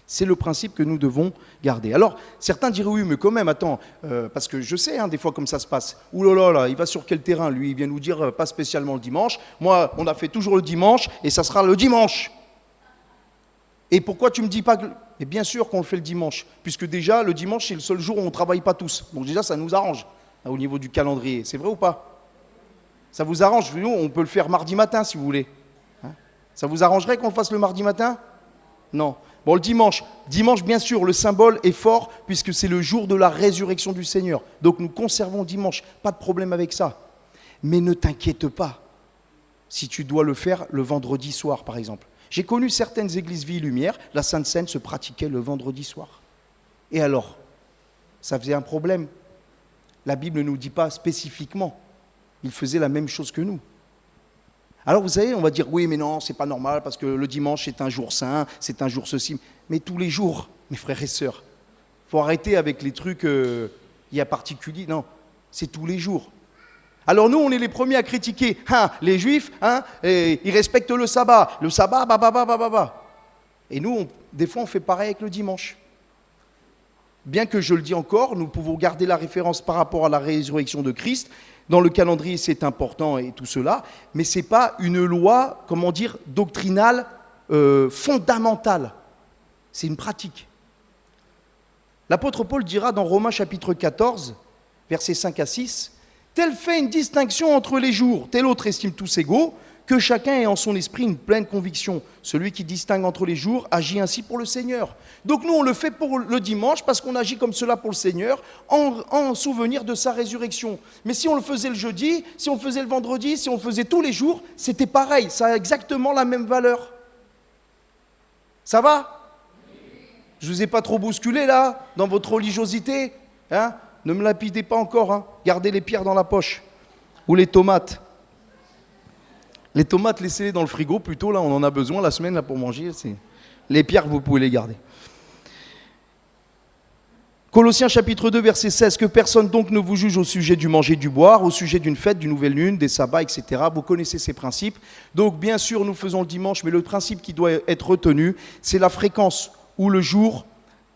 C'est le principe que nous devons garder. Alors, certains diraient, oui, mais quand même, attends, parce que je sais, des fois, comme ça se passe. Ouh là là, là, il va sur quel terrain, lui? Il vient nous dire, pas spécialement le dimanche. Moi, on a fait toujours le dimanche, et ça sera le dimanche. Et pourquoi tu ne me dis pas que... Et bien sûr qu'on le fait le dimanche, puisque déjà, le dimanche, c'est le seul jour où on ne travaille pas tous. Donc déjà, ça nous arrange, au niveau du calendrier. C'est vrai ou pas? Ça vous arrange? Nous, on peut le faire mardi matin, si vous voulez. Ça vous arrangerait qu'on le fasse le mardi matin? Non. Bon, le dimanche, bien sûr, le symbole est fort puisque c'est le jour de la résurrection du Seigneur. Donc nous conservons le dimanche, pas de problème avec ça. Mais ne t'inquiète pas si tu dois le faire le vendredi soir, par exemple. J'ai connu certaines églises Vie et Lumière, la Sainte Seine se pratiquait le vendredi soir. Et alors, ça faisait un problème. La Bible ne nous dit pas spécifiquement. Ils faisaient la même chose que nous. Alors vous savez, on va dire, oui, mais non, c'est pas normal, parce que le dimanche, c'est un jour saint, c'est un jour ceci. Mais tous les jours, mes frères et sœurs, il faut arrêter avec les trucs, il y a particulier. Non, c'est tous les jours. Alors nous, on est les premiers à critiquer. Les Juifs, ils respectent le sabbat. Le sabbat, Et nous, des fois, on fait pareil avec le dimanche. Bien que je le dis encore, nous pouvons garder la référence par rapport à la résurrection de Christ. Dans le calendrier, c'est important et tout cela, mais ce n'est pas une loi, doctrinale, fondamentale. C'est une pratique. L'apôtre Paul dira dans Romains chapitre 14, versets 5 à 6, « Tel fait une distinction entre les jours, tel autre estime tous égaux, que chacun ait en son esprit une pleine conviction. Celui qui distingue entre les jours agit ainsi pour le Seigneur. » Donc nous, on le fait pour le dimanche parce qu'on agit comme cela pour le Seigneur en souvenir de sa résurrection. Mais si on le faisait le jeudi, si on le faisait le vendredi, si on le faisait tous les jours, c'était pareil, ça a exactement la même valeur. Ça va ? Je ne vous ai pas trop bousculé là, dans votre religiosité, hein ? Ne me lapidez pas encore, hein. Gardez les pierres dans la poche. Ou les tomates. Les tomates, laissez-les dans le frigo plutôt, là on en a besoin la semaine là, pour manger. Les pierres, vous pouvez les garder. Colossiens chapitre 2, verset 16, « Que personne donc ne vous juge au sujet du manger, du boire, au sujet d'une fête, d'une nouvelle lune, des sabbats, etc. » Vous connaissez ces principes. Donc bien sûr, nous faisons le dimanche, mais le principe qui doit être retenu, c'est la fréquence ou le jour.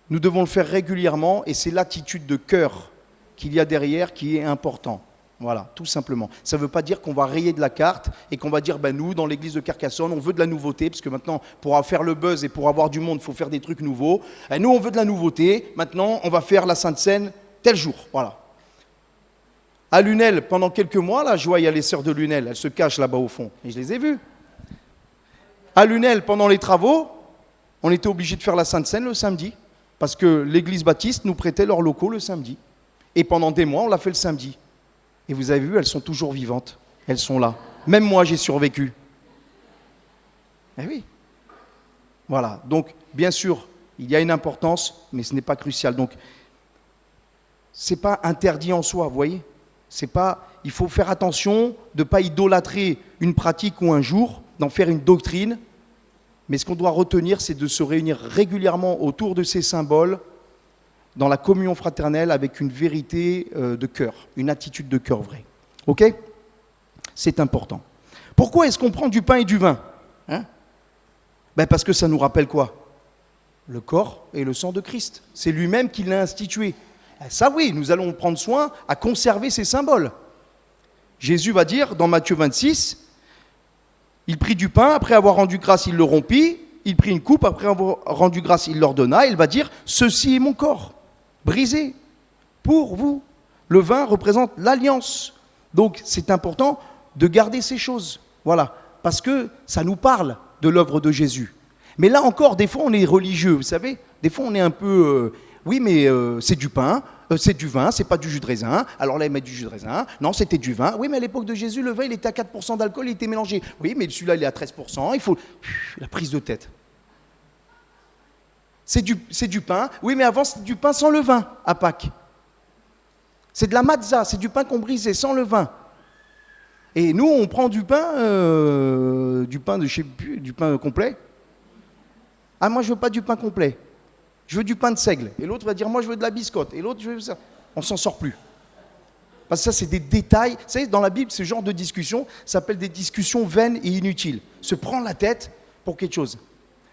Nous devons le faire régulièrement et c'est l'attitude de cœur qu'il y a derrière qui est important. Voilà, tout simplement. Ça ne veut pas dire qu'on va rayer de la carte et qu'on va dire, nous, dans l'église de Carcassonne, on veut de la nouveauté, parce que maintenant, pour faire le buzz et pour avoir du monde, il faut faire des trucs nouveaux. Et nous, on veut de la nouveauté. Maintenant, on va faire la Sainte Seine tel jour. Voilà. À Lunel, pendant quelques mois, là, je vois, il y a les sœurs de Lunel, elles se cachent là-bas au fond. Et je les ai vues. À Lunel, pendant les travaux, on était obligé de faire la Sainte Seine le samedi, parce que l'église baptiste nous prêtait leurs locaux le samedi. Et pendant des mois, on l'a fait le samedi. Et vous avez vu, elles sont toujours vivantes. Elles sont là. Même moi, j'ai survécu. Eh oui. Voilà. Donc, bien sûr, il y a une importance, mais ce n'est pas crucial. Donc, ce n'est pas interdit en soi, vous voyez. Il faut faire attention de ne pas idolâtrer une pratique ou un jour, d'en faire une doctrine. Mais ce qu'on doit retenir, c'est de se réunir régulièrement autour de ces symboles, dans la communion fraternelle avec une vérité de cœur, une attitude de cœur vraie. Ok ? C'est important. Pourquoi est-ce qu'on prend du pain et du vin ? Parce que ça nous rappelle quoi ? Le corps et le sang de Christ. C'est lui-même qui l'a institué. Ça oui, nous allons prendre soin à conserver ces symboles. Jésus va dire dans Matthieu 26, il prit du pain, après avoir rendu grâce, il le rompit, il prit une coupe, après avoir rendu grâce, il l'ordonna, il va dire, ceci est mon corps. Brisé pour vous. Le vin représente l'alliance. Donc c'est important de garder ces choses. Voilà. Parce que ça nous parle de l'œuvre de Jésus. Mais là encore, des fois on est religieux, vous savez. Des fois on est un peu... oui mais c'est du pain, c'est du vin, c'est pas du jus de raisin. Alors là ils mettent du jus de raisin. Non, c'était du vin. Oui mais à l'époque de Jésus, le vin il était à 4% d'alcool, il était mélangé. Oui mais celui-là il est à 13%. Il faut... la prise de tête. C'est du pain. Oui, mais avant, c'était du pain sans levain à Pâques. C'est de la matzah, c'est du pain qu'on brisait sans levain. Et nous, on prend du pain du pain complet. Ah, moi, je veux pas du pain complet. Je veux du pain de seigle. Et l'autre va dire, moi, je veux de la biscotte. Et l'autre, je veux ça. On s'en sort plus. Parce que ça, c'est des détails. Vous savez, dans la Bible, ce genre de discussion s'appelle des discussions vaines et inutiles. Se prendre la tête pour quelque chose.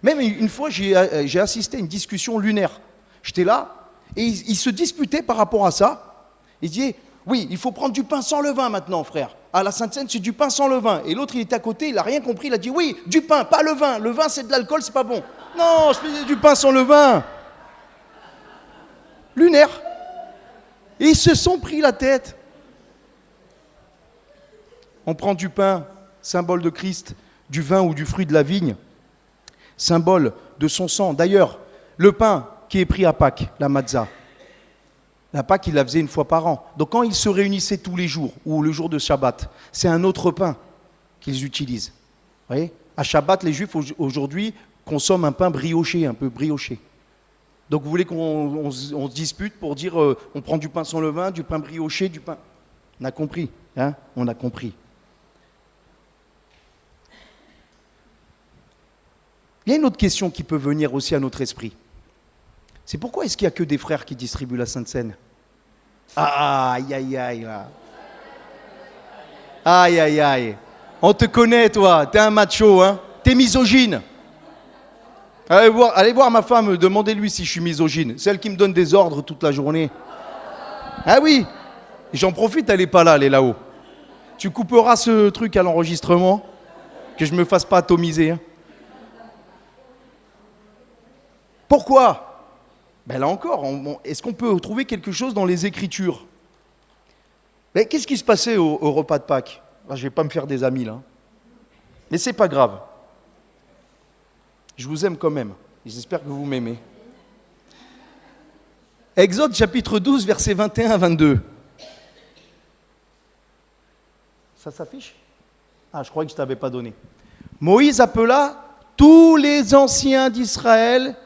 Même une fois, j'ai assisté à une discussion lunaire. J'étais là, et ils se disputaient par rapport à ça. Ils disaient, oui, il faut prendre du pain sans levain maintenant, frère. À la Sainte-Seine, c'est du pain sans levain. Et l'autre, il était à côté, il n'a rien compris. Il a dit, oui, du pain, pas le vin. Le vin, c'est de l'alcool, c'est pas bon. Non, je faisais du pain sans levain. Lunaire. Et ils se sont pris la tête. On prend du pain, symbole de Christ, du vin ou du fruit de la vigne, symbole de son sang. D'ailleurs, le pain qui est pris à Pâques, la matzah, la Pâques, il la faisait une fois par an. Donc quand ils se réunissaient tous les jours, ou le jour de Shabbat, c'est un autre pain qu'ils utilisent. Vous voyez ? À Shabbat, les Juifs aujourd'hui consomment un pain brioché, un peu brioché. Donc vous voulez qu'on se dispute pour dire on prend du pain sans levain, du pain brioché, du pain... On a compris, hein ? On a compris. Il y a une autre question qui peut venir aussi à notre esprit. C'est pourquoi est-ce qu'il n'y a que des frères qui distribuent la Sainte Seine ? Aïe, aïe, aïe, là. Aïe, aïe, aïe. On te connaît, toi. T'es un macho, hein. T'es misogyne. Allez voir ma femme, demandez-lui si je suis misogyne. Celle qui me donne des ordres toute la journée. Ah oui. J'en profite, elle n'est pas là, elle est là-haut. Tu couperas ce truc à l'enregistrement, que je ne me fasse pas atomiser, hein. Pourquoi? Ben là encore, est-ce qu'on peut trouver quelque chose dans les Écritures? Mais qu'est-ce qui se passait au repas de Pâques? Je ne vais pas me faire des amis là. Mais c'est pas grave. Je vous aime quand même. J'espère que vous m'aimez. Exode chapitre 12, versets 21 à 22. Ça s'affiche? Ah, je croyais que je ne t'avais pas donné. Moïse appela tous les anciens d'Israël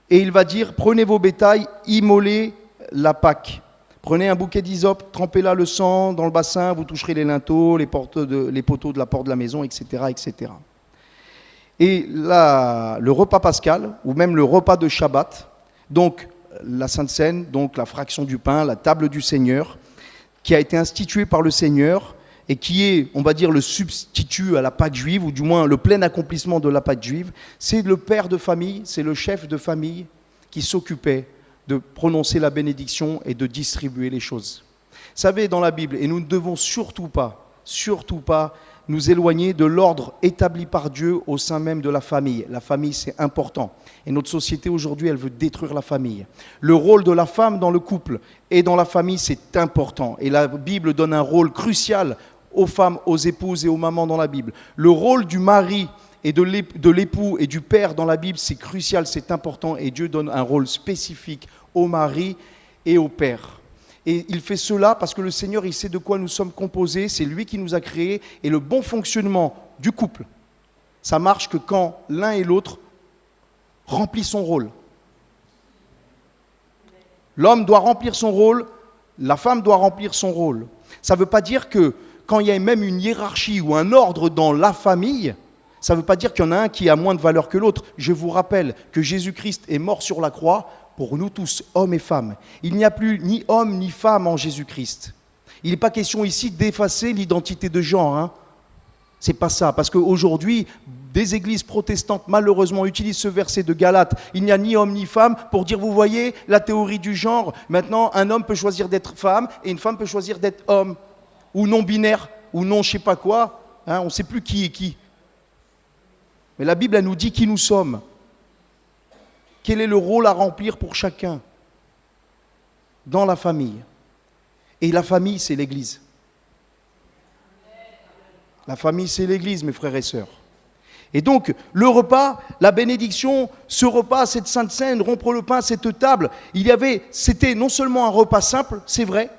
et il va dire, prenez vos bétails, immolez la Pâque. Prenez un bouquet d'hysope, trempez là le sang dans le bassin, vous toucherez les linteaux, les poteaux de la porte de la maison, etc. etc. Et là, le repas pascal, ou même le repas de Shabbat, donc la Sainte Seine, donc la fraction du pain, la table du Seigneur, qui a été instituée par le Seigneur et qui est, on va dire, le substitut à la Pâque juive, ou du moins le plein accomplissement de la Pâque juive, c'est le père de famille, c'est le chef de famille qui s'occupait de prononcer la bénédiction et de distribuer les choses. Vous savez, dans la Bible, et nous ne devons surtout pas nous éloigner de l'ordre établi par Dieu au sein même de la famille. La famille, c'est important. Et notre société, aujourd'hui, elle veut détruire la famille. Le rôle de la femme dans le couple et dans la famille, c'est important. Et la Bible donne un rôle crucial aux femmes, aux épouses et aux mamans dans la Bible. Le rôle du mari et de l'époux et du père dans la Bible, c'est crucial, c'est important. Et Dieu donne un rôle spécifique au mari et au père. Et il fait cela parce que le Seigneur, il sait de quoi nous sommes composés, c'est lui qui nous a créés, et le bon fonctionnement du couple, ça marche que quand l'un et l'autre remplissent son rôle. L'homme doit remplir son rôle, la femme doit remplir son rôle. Ça ne veut pas dire que quand il y a même une hiérarchie ou un ordre dans la famille, ça ne veut pas dire qu'il y en a un qui a moins de valeur que l'autre. Je vous rappelle que Jésus-Christ est mort sur la croix pour nous tous, hommes et femmes. Il n'y a plus ni homme ni femme en Jésus-Christ. Il n'est pas question ici d'effacer l'identité de genre. Hein. C'est pas ça. Parce qu'aujourd'hui, des églises protestantes, malheureusement, utilisent ce verset de Galates. Il n'y a ni homme ni femme pour dire, vous voyez, la théorie du genre. Maintenant, un homme peut choisir d'être femme et une femme peut choisir d'être homme. Ou non-binaire, ou non je ne sais pas quoi. Hein, on ne sait plus qui est qui. Mais la Bible, elle nous dit qui nous sommes. Quel est le rôle à remplir pour chacun dans la famille? Et la famille, c'est l'Église. La famille, c'est l'Église, mes frères et sœurs. Et donc, le repas, la bénédiction, ce repas, cette Sainte Seine, rompre le pain, cette table, c'était non seulement un repas simple, c'est vrai,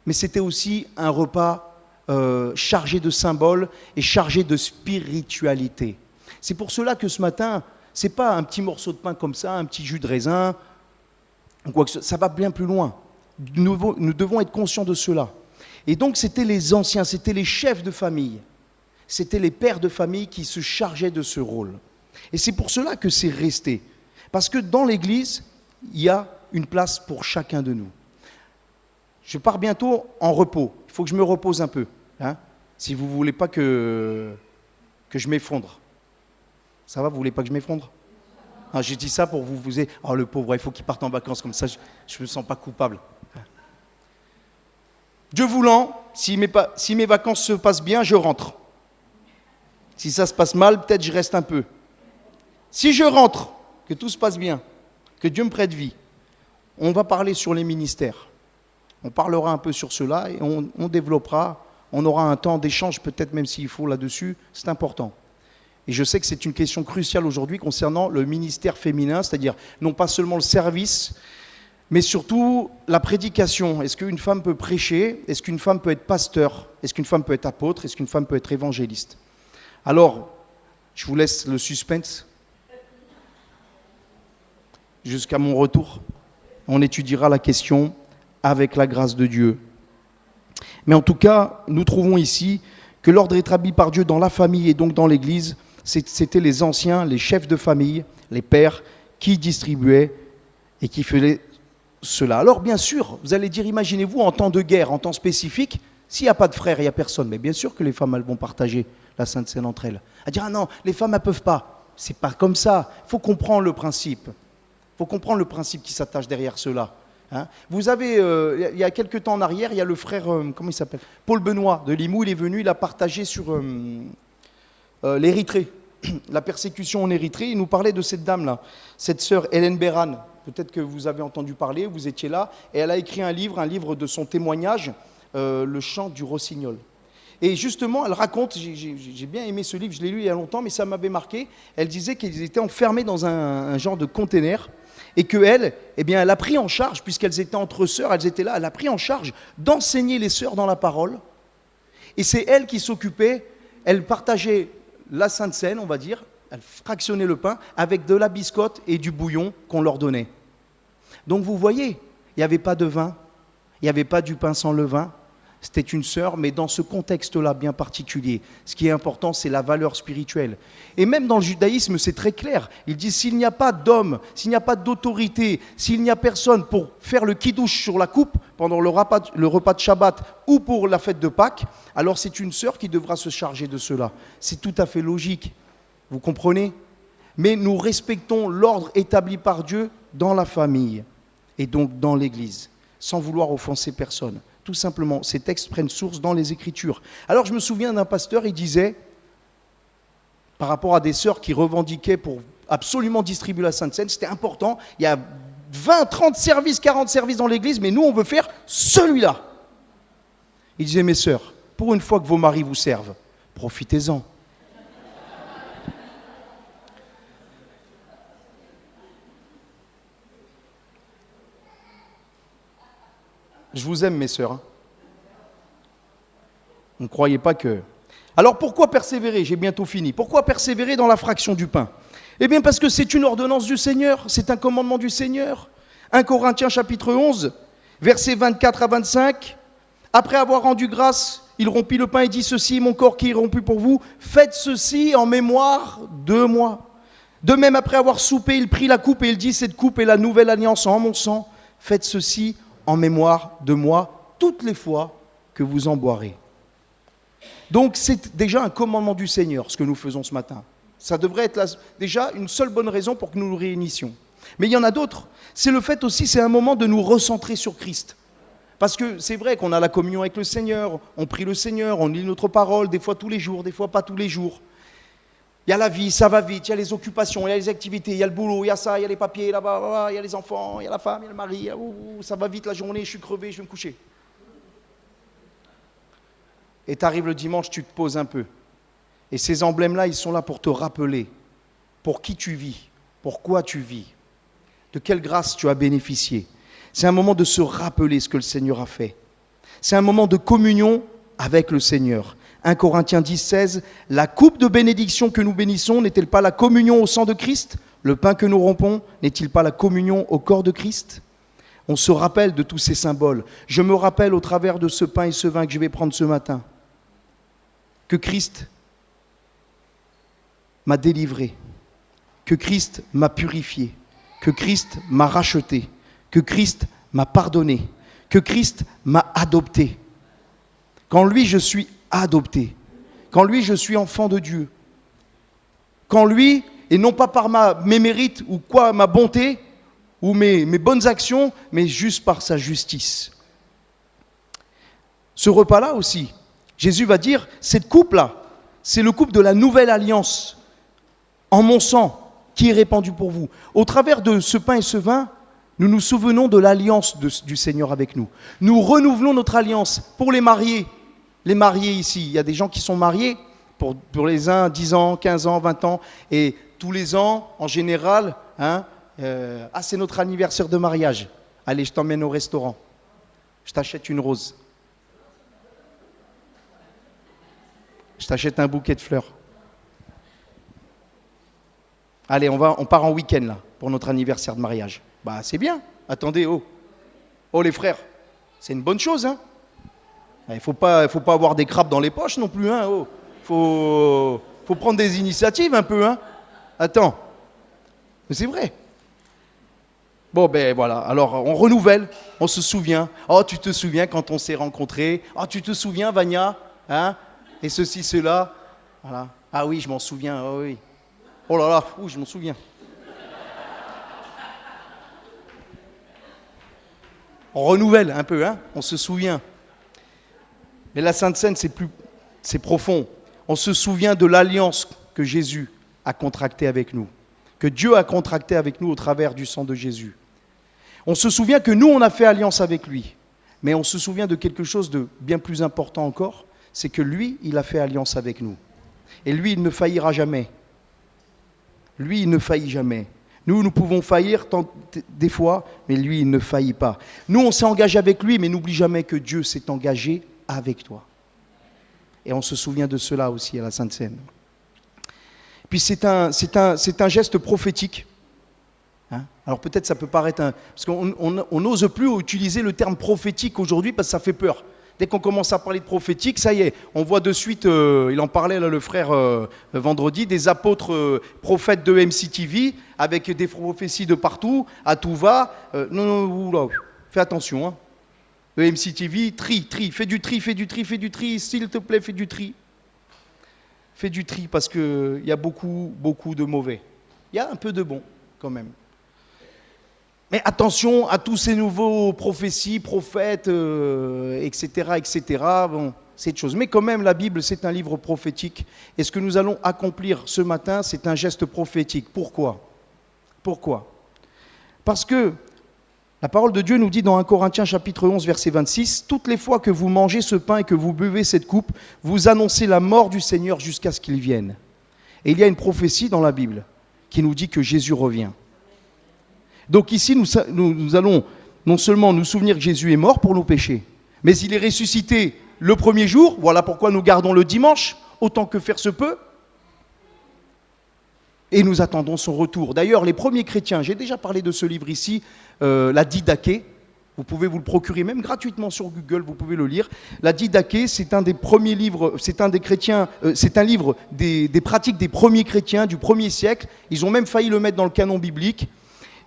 mais c'était aussi un repas chargé de symboles et chargé de spiritualité. C'est pour cela que ce matin, ce n'est pas un petit morceau de pain comme ça, un petit jus de raisin, ça va bien plus loin. Nous devons être conscients de cela. Et donc, c'était les anciens, c'était les chefs de famille, c'était les pères de famille qui se chargeaient de ce rôle. Et c'est pour cela que c'est resté. Parce que dans l'Église, il y a une place pour chacun de nous. Je pars bientôt en repos. Il faut que je me repose un peu, hein, si vous ne voulez pas que je m'effondre. Ça va, vous ne voulez pas que je m'effondre? Ah, j'ai dit ça pour vous dire, oh le pauvre, il faut qu'il parte en vacances, comme ça je ne me sens pas coupable. Dieu voulant, si mes vacances se passent bien, je rentre. Si ça se passe mal, peut-être je reste un peu. Si je rentre, que tout se passe bien, que Dieu me prête vie, on va parler sur les ministères. On parlera un peu sur cela et on développera, on aura un temps d'échange peut-être même s'il faut là-dessus, c'est important. Et je sais que c'est une question cruciale aujourd'hui concernant le ministère féminin, c'est-à-dire non pas seulement le service, mais surtout la prédication. Est-ce qu'une femme peut prêcher? Est-ce qu'une femme peut être pasteur? Est-ce qu'une femme peut être apôtre? Est-ce qu'une femme peut être évangéliste? Alors, je vous laisse le suspense. Jusqu'à mon retour, on étudiera la question avec la grâce de Dieu. Mais en tout cas, nous trouvons ici que l'ordre établi par Dieu dans la famille et donc dans l'Église, c'était les anciens, les chefs de famille, les pères, qui distribuaient et qui faisaient cela. Alors bien sûr, vous allez dire, imaginez-vous en temps de guerre, en temps spécifique, s'il n'y a pas de frères, il n'y a personne. Mais bien sûr que les femmes, elles vont partager la Sainte Seine entre elles. À dire, ah non, les femmes, elles ne peuvent pas. C'est pas comme ça. Il faut comprendre le principe. Il faut comprendre le principe qui s'attache derrière cela. Hein. Vous avez, il y a quelques temps en arrière, il y a le frère, comment il s'appelle, Paul Benoît de Limoux, il est venu, il a partagé sur l'Érythrée. la persécution en Érythrée, il nous parlait de cette dame-là, cette sœur Hélène Béran. Peut-être que vous avez entendu parler, vous étiez là, et elle a écrit un livre de son témoignage, Le chant du rossignol. Et justement, elle raconte, j'ai bien aimé ce livre, je l'ai lu il y a longtemps, mais ça m'avait marqué. Elle disait qu'ils étaient enfermés dans un genre de container et qu'elle, eh bien, elle a pris en charge, puisqu'elles étaient entre sœurs, elles étaient là, elle a pris en charge d'enseigner les sœurs dans la parole. Et c'est elle qui s'occupait, elle partageait la Sainte Seine, on va dire, elle fractionnait le pain avec de la biscotte et du bouillon qu'on leur donnait. Donc vous voyez, il n'y avait pas de vin, il n'y avait pas du pain sans levain. C'était une sœur, mais dans ce contexte-là bien particulier, ce qui est important, c'est la valeur spirituelle. Et même dans le judaïsme, c'est très clair. Il dit, s'il n'y a pas d'homme, s'il n'y a pas d'autorité, s'il n'y a personne pour faire le kidouche sur la coupe pendant le repas de Shabbat ou pour la fête de Pâques, alors c'est une sœur qui devra se charger de cela. C'est tout à fait logique, vous comprenez ? Mais nous respectons l'ordre établi par Dieu dans la famille et donc dans l'Église, sans vouloir offenser personne. Tout simplement, ces textes prennent source dans les Écritures. Alors je me souviens d'un pasteur, il disait, par rapport à des sœurs qui revendiquaient pour absolument distribuer la Sainte Seine, c'était important, il y a 20, 30 services, 40 services dans l'église, mais nous on veut faire celui-là. Il disait, mes sœurs, pour une fois que vos maris vous servent, profitez-en. Je vous aime, mes sœurs. Ne croyez pas que... Alors pourquoi persévérer ? J'ai bientôt fini. Pourquoi persévérer dans la fraction du pain ? Eh bien parce que c'est une ordonnance du Seigneur, c'est un commandement du Seigneur. 1 Corinthiens chapitre 11, versets 24 à 25. Après avoir rendu grâce, il rompit le pain et dit, ceci est mon corps qui est rompu pour vous. Faites ceci en mémoire de moi. De même, après avoir soupé, il prit la coupe et il dit, cette coupe est la nouvelle alliance en mon sang. Faites ceci en mémoire de moi toutes les fois que vous en boirez. Donc c'est déjà un commandement du Seigneur, ce que nous faisons ce matin. Ça devrait être déjà une seule bonne raison pour que nous nous réunissions. Mais il y en a d'autres. C'est le fait aussi, c'est un moment de nous recentrer sur Christ. Parce que c'est vrai qu'on a la communion avec le Seigneur, on prie le Seigneur, on lit notre parole, des fois tous les jours, des fois pas tous les jours. Il y a la vie, ça va vite, il y a les occupations, il y a les activités, il y a le boulot, il y a ça, il y a les papiers là-bas, il y a les enfants, il y a la femme, il y a le mari, ça va vite la journée, je suis crevé, je vais me coucher. Et tu arrives le dimanche, tu te poses un peu. Et ces emblèmes-là, ils sont là pour te rappeler pour qui tu vis, pourquoi tu vis, de quelle grâce tu as bénéficié. C'est un moment de se rappeler ce que le Seigneur a fait. C'est un moment de communion avec le Seigneur. 1 Corinthiens 10, 16, la coupe de bénédiction que nous bénissons n'est-elle pas la communion au sang de Christ ? Le pain que nous rompons n'est-il pas la communion au corps de Christ ? On se rappelle de tous ces symboles. Je me rappelle au travers de ce pain et ce vin que je vais prendre ce matin que Christ m'a délivré, que Christ m'a purifié, que Christ m'a racheté, que Christ m'a pardonné, que Christ m'a adopté. Quand lui, je suis adopté, quand lui, je suis enfant de Dieu, quand lui, et non pas par mes mérites ou quoi, ma bonté ou mes bonnes actions, mais juste par sa justice. Ce repas-là aussi, Jésus va dire, cette coupe-là, c'est le coupe de la nouvelle alliance en mon sang qui est répandu pour vous. Au travers de ce pain et ce vin, nous nous souvenons de l'alliance du Seigneur avec nous. Nous renouvelons notre alliance pour les mariés. Les mariés ici, il y a des gens qui sont mariés, pour les uns 10 ans, 15 ans, 20 ans, et tous les ans, en général, c'est notre anniversaire de mariage. Allez, je t'emmène au restaurant. Je t'achète une rose. Je t'achète un bouquet de fleurs. Allez, on part en week-end là, pour notre anniversaire de mariage. Bah c'est bien. Attendez, oh les frères, c'est une bonne chose, hein. Il faut pas avoir des crabes dans les poches non plus, hein. Oh, faut prendre des initiatives un peu, hein. Attends, mais c'est vrai. Bon ben voilà, alors on renouvelle, on se souvient. Oh tu te souviens quand on s'est rencontrés. Oh tu te souviens Vania, hein. Et ceci, cela, voilà. Ah oui, je m'en souviens, oh oui. Oh là là, je m'en souviens. On renouvelle un peu, hein, on se souvient. Mais la Sainte Seine, c'est profond. On se souvient de l'alliance que Jésus a contracté avec nous, que Dieu a contracté avec nous au travers du sang de Jésus. On se souvient que nous, on a fait alliance avec lui, mais on se souvient de quelque chose de bien plus important encore, c'est que lui, il a fait alliance avec nous. Et lui, il ne faillira jamais. Lui, il ne faillit jamais. Nous pouvons faillir des fois, mais lui, il ne faillit pas. Nous, on s'est engagé avec lui, mais n'oublie jamais que Dieu s'est engagé avec toi. Et on se souvient de cela aussi à la Sainte Seine. Puis c'est un geste prophétique. Hein? Alors peut-être ça peut paraître parce qu'on n'ose plus utiliser le terme prophétique aujourd'hui parce que ça fait peur. Dès qu'on commence à parler de prophétique, ça y est, on voit de suite, il en parlait là, le frère vendredi, des apôtres prophètes de MCTV avec des prophéties de partout, à tout va. Non, fais attention. Hein. Le MCTV, fais du tri, s'il te plaît, fais du tri. Fais du tri parce qu'il y a beaucoup de mauvais. Il y a un peu de bon quand même. Mais attention à tous ces nouveaux prophéties, prophètes, etc. Bon, c'est une chose. Mais quand même, la Bible, c'est un livre prophétique. Et ce que nous allons accomplir ce matin, c'est un geste prophétique. Pourquoi ? Parce que la parole de Dieu nous dit dans 1 Corinthiens chapitre 11, verset 26, « Toutes les fois que vous mangez ce pain et que vous buvez cette coupe, vous annoncez la mort du Seigneur jusqu'à ce qu'il vienne. » Et il y a une prophétie dans la Bible qui nous dit que Jésus revient. Donc ici, nous allons non seulement nous souvenir que Jésus est mort pour nos péchés, mais il est ressuscité le premier jour. Voilà pourquoi nous gardons le dimanche, autant que faire se peut. Et nous attendons son retour. D'ailleurs, les premiers chrétiens, j'ai déjà parlé de ce livre ici, la Didaché. Vous pouvez vous le procurer même gratuitement sur Google, vous pouvez le lire. La Didaché, c'est un des premiers livres, c'est un livre des pratiques des premiers chrétiens du 1er siècle. Ils ont même failli le mettre dans le canon biblique.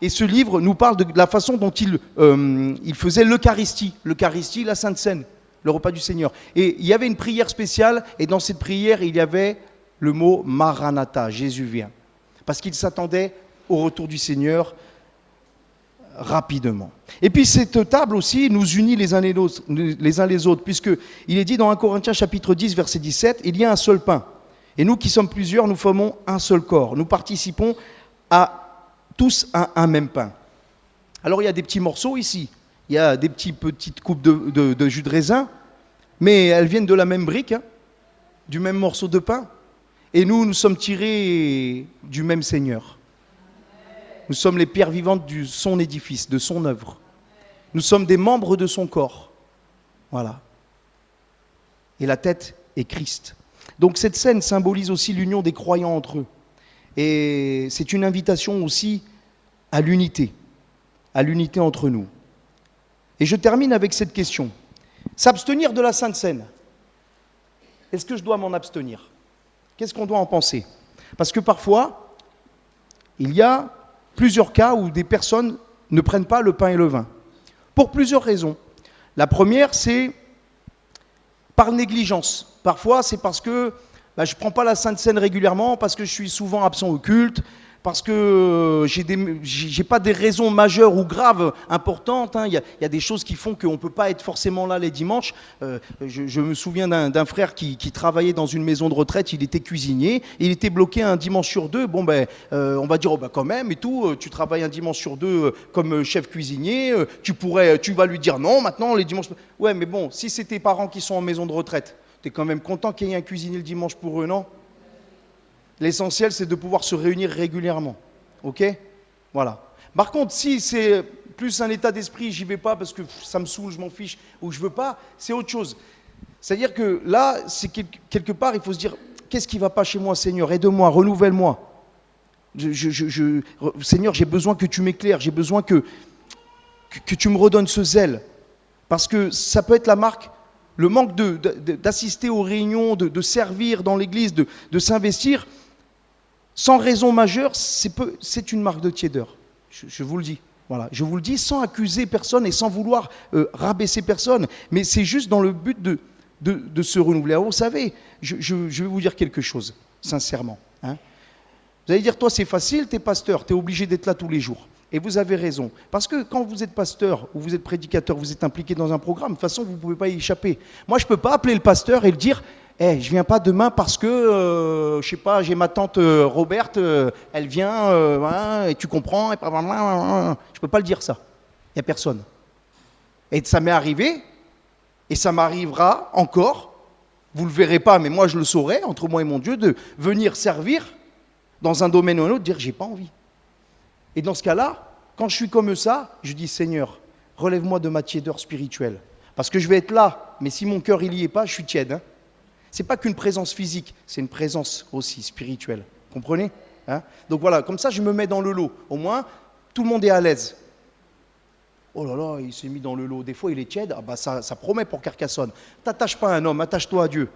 Et ce livre nous parle de la façon dont il faisait l'Eucharistie, la Sainte Seine, le repas du Seigneur. Et il y avait une prière spéciale, et dans cette prière, il y avait le mot « Maranatha », Jésus vient. Parce qu'il s'attendait au retour du Seigneur rapidement. Et puis cette table aussi nous unit les uns les autres, puisqu'il est dit dans 1 Corinthiens chapitre 10, verset 17, « Il y a un seul pain, et nous qui sommes plusieurs, nous formons un seul corps. Nous participons à tous un même pain. » Alors il y a des petits morceaux ici, il y a des petites coupes de jus de raisin, mais elles viennent de la même brique, hein, du même morceau de pain. Et nous sommes tirés du même Seigneur. Nous sommes les pierres vivantes de son édifice, de son œuvre. Nous sommes des membres de son corps. Voilà. Et la tête est Christ. Donc cette scène symbolise aussi l'union des croyants entre eux. Et c'est une invitation aussi à l'unité entre nous. Et je termine avec cette question. S'abstenir de la Sainte Seine. Est-ce que je dois m'en abstenir ? Qu'est-ce qu'on doit en penser ? Parce que parfois, il y a plusieurs cas où des personnes ne prennent pas le pain et le vin. Pour plusieurs raisons. La première, c'est par négligence. Parfois, c'est parce que je ne prends pas la Sainte Seine régulièrement, parce que je suis souvent absent au culte, parce que j'ai pas des raisons majeures ou graves importantes. Hein. Il y a des choses qui font qu'on ne peut pas être forcément là les dimanches. Je me souviens d'un frère qui travaillait dans une maison de retraite, il était cuisinier, il était bloqué un dimanche sur deux. Bon on va dire quand même et tout, tu travailles un dimanche sur deux comme chef cuisinier, tu vas lui dire non maintenant les dimanches. Ouais mais bon, si c'est tes parents qui sont en maison de retraite, tu es quand même content qu'il y ait un cuisinier le dimanche pour eux, non ? L'essentiel, c'est de pouvoir se réunir régulièrement. OK ? Voilà. Par contre, si c'est plus un état d'esprit, j'y vais pas parce que ça me saoule, je m'en fiche, ou je veux pas, c'est autre chose. C'est-à-dire que là, c'est quelque part, il faut se dire, qu'est-ce qui va pas chez moi, Seigneur ? Aide-moi, renouvelle-moi. Seigneur, j'ai besoin que tu m'éclaires, j'ai besoin que tu me redonnes ce zèle. Parce que ça peut être la marque, le manque d'assister aux réunions, de servir dans l'église, de s'investir, sans raison majeure, c'est une marque de tiédeur. Je vous le dis. Voilà. Je vous le dis sans accuser personne et sans vouloir rabaisser personne. Mais c'est juste dans le but de se renouveler. Alors, vous savez, je vais vous dire quelque chose, sincèrement. Hein. Vous allez dire, toi c'est facile, t'es pasteur, t'es obligé d'être là tous les jours. Et vous avez raison. Parce que quand vous êtes pasteur ou vous êtes prédicateur, vous êtes impliqué dans un programme, de toute façon, vous ne pouvez pas y échapper. Moi, je ne peux pas appeler le pasteur et le dire, Je viens pas demain parce que, je sais pas, j'ai ma tante Roberte, elle vient, voilà, et tu comprends, et je peux pas le dire ça. Il n'y a personne. Et ça m'est arrivé, et ça m'arrivera encore, vous le verrez pas, mais moi je le saurai, entre moi et mon Dieu, de venir servir dans un domaine ou un autre, dire j'ai pas envie. Et dans ce cas-là, quand je suis comme ça, je dis Seigneur, relève-moi de ma tiédeur spirituelle. Parce que je vais être là, mais si mon cœur il y est pas, je suis tiède. Ce n'est pas qu'une présence physique, c'est une présence aussi spirituelle. Comprenez? Donc voilà, comme ça je me mets dans le lot. Au moins, tout le monde est à l'aise. Oh là là, il s'est mis dans le lot. Des fois, il est tiède. Ah bah ça promet pour Carcassonne. T'attaches pas à un homme, attache-toi à Dieu.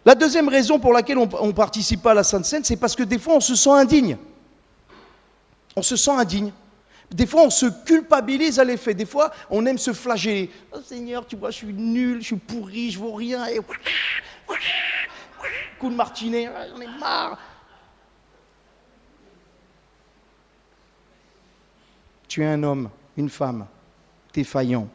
La deuxième raison pour laquelle on ne participe pas à la Sainte Seine, c'est parce que des fois, on se sent indigne. On se sent indigne. Des fois, on se culpabilise à l'effet. Des fois, on aime se flageller. Oh Seigneur, tu vois, je suis nul, je suis pourri, je vaux rien. Et... coup de martinet, j'en ai marre. Tu es un homme, une femme, défaillant.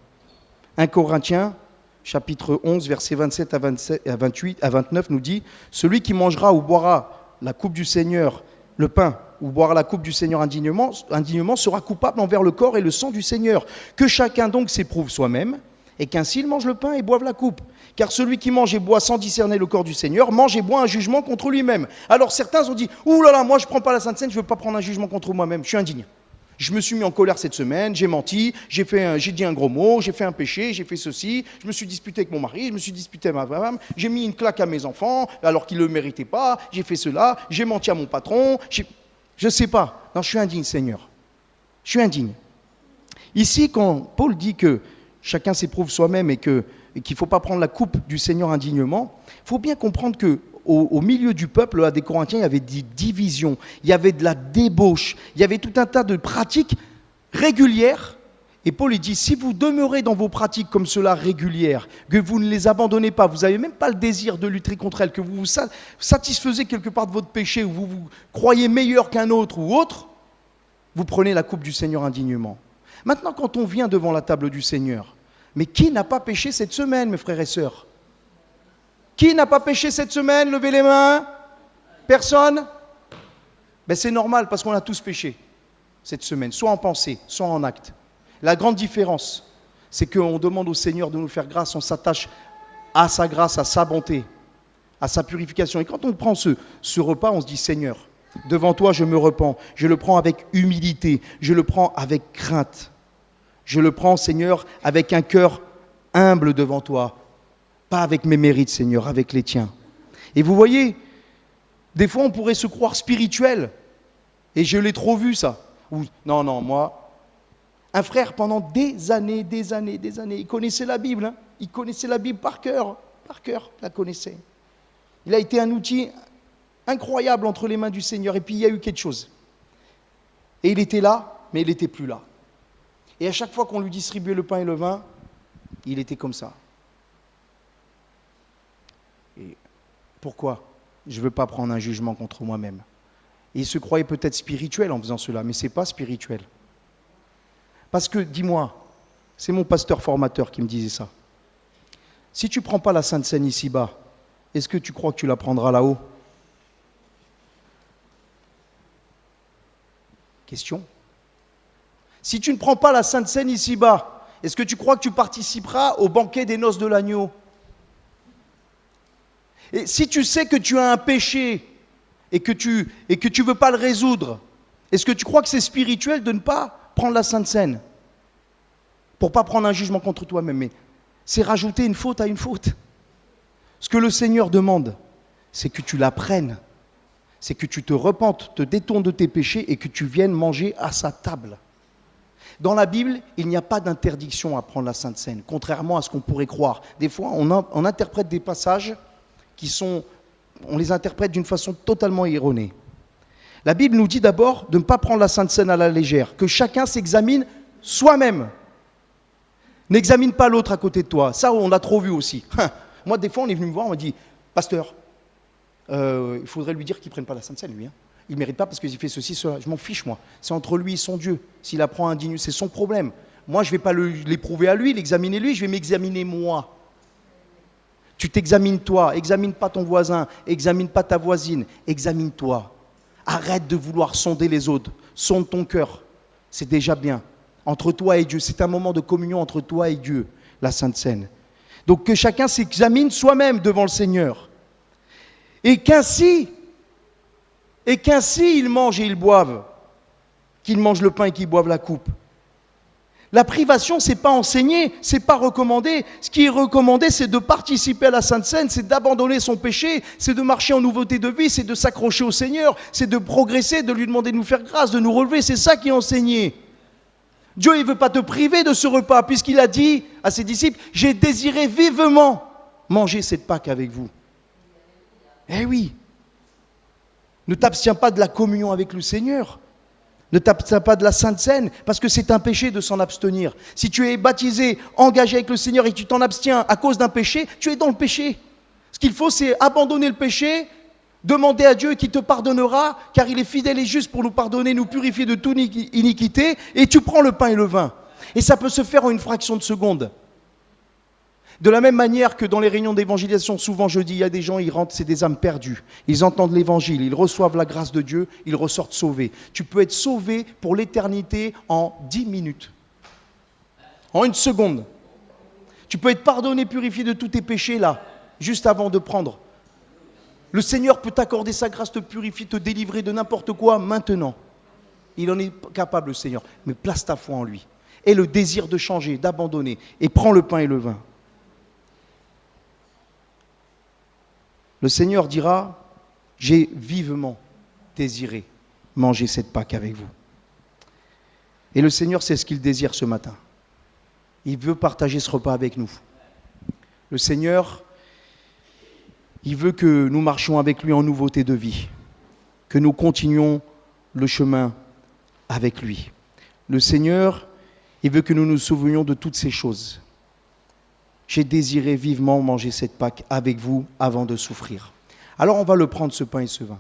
1 Corinthiens, chapitre 11, versets 27 à 28, à 29, nous dit « Celui qui mangera ou boira la coupe du Seigneur, le pain, ou boira la coupe du Seigneur indignement sera coupable envers le corps et le sang du Seigneur. Que chacun donc s'éprouve soi-même, et qu'ainsi il mange le pain et boive la coupe. Car celui qui mange et boit sans discerner le corps du Seigneur, mange et boit un jugement contre lui-même. » Alors certains ont dit « Ouh là là, moi je ne prends pas la Sainte Seine, je ne veux pas prendre un jugement contre moi-même, je suis indigne. Je me suis mis en colère cette semaine, j'ai menti, j'ai dit un gros mot, j'ai fait un péché, j'ai fait ceci, je me suis disputé avec mon mari, je me suis disputé avec ma femme, j'ai mis une claque à mes enfants alors qu'ils ne le méritaient pas, j'ai fait cela, j'ai menti à mon patron, je ne sais pas. Non, je suis indigne, Seigneur. Je suis indigne. Ici, quand Paul dit que chacun s'éprouve soi-même et qu'il ne faut pas prendre la coupe du Seigneur indignement, il faut bien comprendre que au milieu du peuple, là, des Corinthiens, il y avait des divisions, il y avait de la débauche, il y avait tout un tas de pratiques régulières. Et Paul il dit, si vous demeurez dans vos pratiques comme cela régulières, que vous ne les abandonnez pas, vous n'avez même pas le désir de lutter contre elles, que vous vous satisfaisez quelque part de votre péché, ou vous vous croyez meilleur qu'un autre ou autre, vous prenez la coupe du Seigneur indignement. Maintenant, quand on vient devant la table du Seigneur, mais qui n'a pas péché cette semaine, mes frères et sœurs ? Qui n'a pas péché cette semaine? Levez les mains. Personne? Ben c'est normal parce qu'on a tous péché cette semaine, soit en pensée, soit en acte. La grande différence, c'est qu'on demande au Seigneur de nous faire grâce, on s'attache à sa grâce, à sa bonté, à sa purification. Et quand on prend ce repas, on se dit Seigneur, devant toi je me repens, je le prends avec humilité, je le prends avec crainte. Je le prends, Seigneur, avec un cœur humble devant toi. Pas avec mes mérites, Seigneur, avec les tiens. Et vous voyez, des fois on pourrait se croire spirituel. Et je l'ai trop vu ça. Non, moi, un frère pendant des années, il connaissait la Bible. Il connaissait la Bible par cœur, la connaissait. Il a été un outil incroyable entre les mains du Seigneur. Et puis il y a eu quelque chose. Et il était là, mais il n'était plus là. Et à chaque fois qu'on lui distribuait le pain et le vin, il était comme ça. Et pourquoi? Je ne veux pas prendre un jugement contre moi-même. Et il se croyait peut-être spirituel en faisant cela, mais ce n'est pas spirituel. Parce que, dis-moi, c'est mon pasteur formateur qui me disait ça. Si tu ne prends pas la Sainte Seine ici-bas, est-ce que tu crois que tu la prendras là-haut? Question. Si tu ne prends pas la Sainte Seine ici-bas, est-ce que tu crois que tu participeras au banquet des noces de l'agneau? Et si tu sais que tu as un péché et que tu ne veux pas le résoudre, est-ce que tu crois que c'est spirituel de ne pas prendre la Sainte Seine? Pour ne pas prendre un jugement contre toi-même. Mais c'est rajouter une faute à une faute. Ce que le Seigneur demande, c'est que tu la prennes. C'est que tu te repentes, te détournes de tes péchés et que tu viennes manger à sa table. Dans la Bible, il n'y a pas d'interdiction à prendre la Sainte Seine, contrairement à ce qu'on pourrait croire. Des fois, on interprète des passages on les interprète d'une façon totalement erronée. La Bible nous dit d'abord de ne pas prendre la Sainte Seine à la légère, que chacun s'examine soi-même. N'examine pas l'autre à côté de toi. Ça, on l'a trop vu aussi. Moi, des fois, on est venu me voir, on m'a dit, pasteur, il faudrait lui dire qu'il ne prenne pas la Sainte Seine, lui. Il ne mérite pas parce qu'il fait ceci, cela. Je m'en fiche, moi. C'est entre lui et son Dieu. S'il apprend indigne, c'est son problème. Moi, je ne vais pas l'éprouver à lui, l'examiner lui, je vais m'examiner moi. Tu t'examines toi, examine pas ton voisin, examine pas ta voisine, examine-toi. Arrête de vouloir sonder les autres, sonde ton cœur, c'est déjà bien. Entre toi et Dieu, c'est un moment de communion entre toi et Dieu, la Sainte Seine. Donc que chacun s'examine soi-même devant le Seigneur. Et qu'ainsi ils mangent et ils boivent, qu'ils mangent le pain et qu'ils boivent la coupe. La privation, ce n'est pas enseigné, ce n'est pas recommandé. Ce qui est recommandé, c'est de participer à la Sainte Seine, c'est d'abandonner son péché, c'est de marcher en nouveauté de vie, c'est de s'accrocher au Seigneur, c'est de progresser, de lui demander de nous faire grâce, de nous relever. C'est ça qui est enseigné. Dieu, il ne veut pas te priver de ce repas, puisqu'il a dit à ses disciples, « J'ai désiré vivement manger cette Pâque avec vous. » Eh oui, ne t'abstiens pas de la communion avec le Seigneur. Ne t'abstiens pas de la Sainte Seine, parce que c'est un péché de s'en abstenir. Si tu es baptisé, engagé avec le Seigneur et que tu t'en abstiens à cause d'un péché, tu es dans le péché. Ce qu'il faut, c'est abandonner le péché, demander à Dieu qui te pardonnera, car il est fidèle et juste pour nous pardonner, nous purifier de toute iniquité, et tu prends le pain et le vin. Et ça peut se faire en une fraction de seconde. De la même manière que dans les réunions d'évangélisation, souvent je dis, il y a des gens, ils rentrent, c'est des âmes perdues. Ils entendent l'évangile, ils reçoivent la grâce de Dieu, ils ressortent sauvés. Tu peux être sauvé pour l'éternité en 10 minutes. En une seconde. Tu peux être pardonné, purifié de tous tes péchés là, juste avant de prendre. Le Seigneur peut t'accorder sa grâce, te purifier, te délivrer de n'importe quoi maintenant. Il en est capable, le Seigneur. Mais place ta foi en lui. Et le désir de changer, d'abandonner. Et prends le pain et le vin. Le Seigneur dira, j'ai vivement désiré manger cette Pâque avec vous. Et le Seigneur, c'est ce qu'il désire ce matin. Il veut partager ce repas avec nous. Le Seigneur, il veut que nous marchions avec lui en nouveauté de vie, que nous continuions le chemin avec lui. Le Seigneur, il veut que nous nous souvenions de toutes ces choses. J'ai désiré vivement manger cette Pâque avec vous avant de souffrir. Alors on va le prendre, ce pain et ce vin.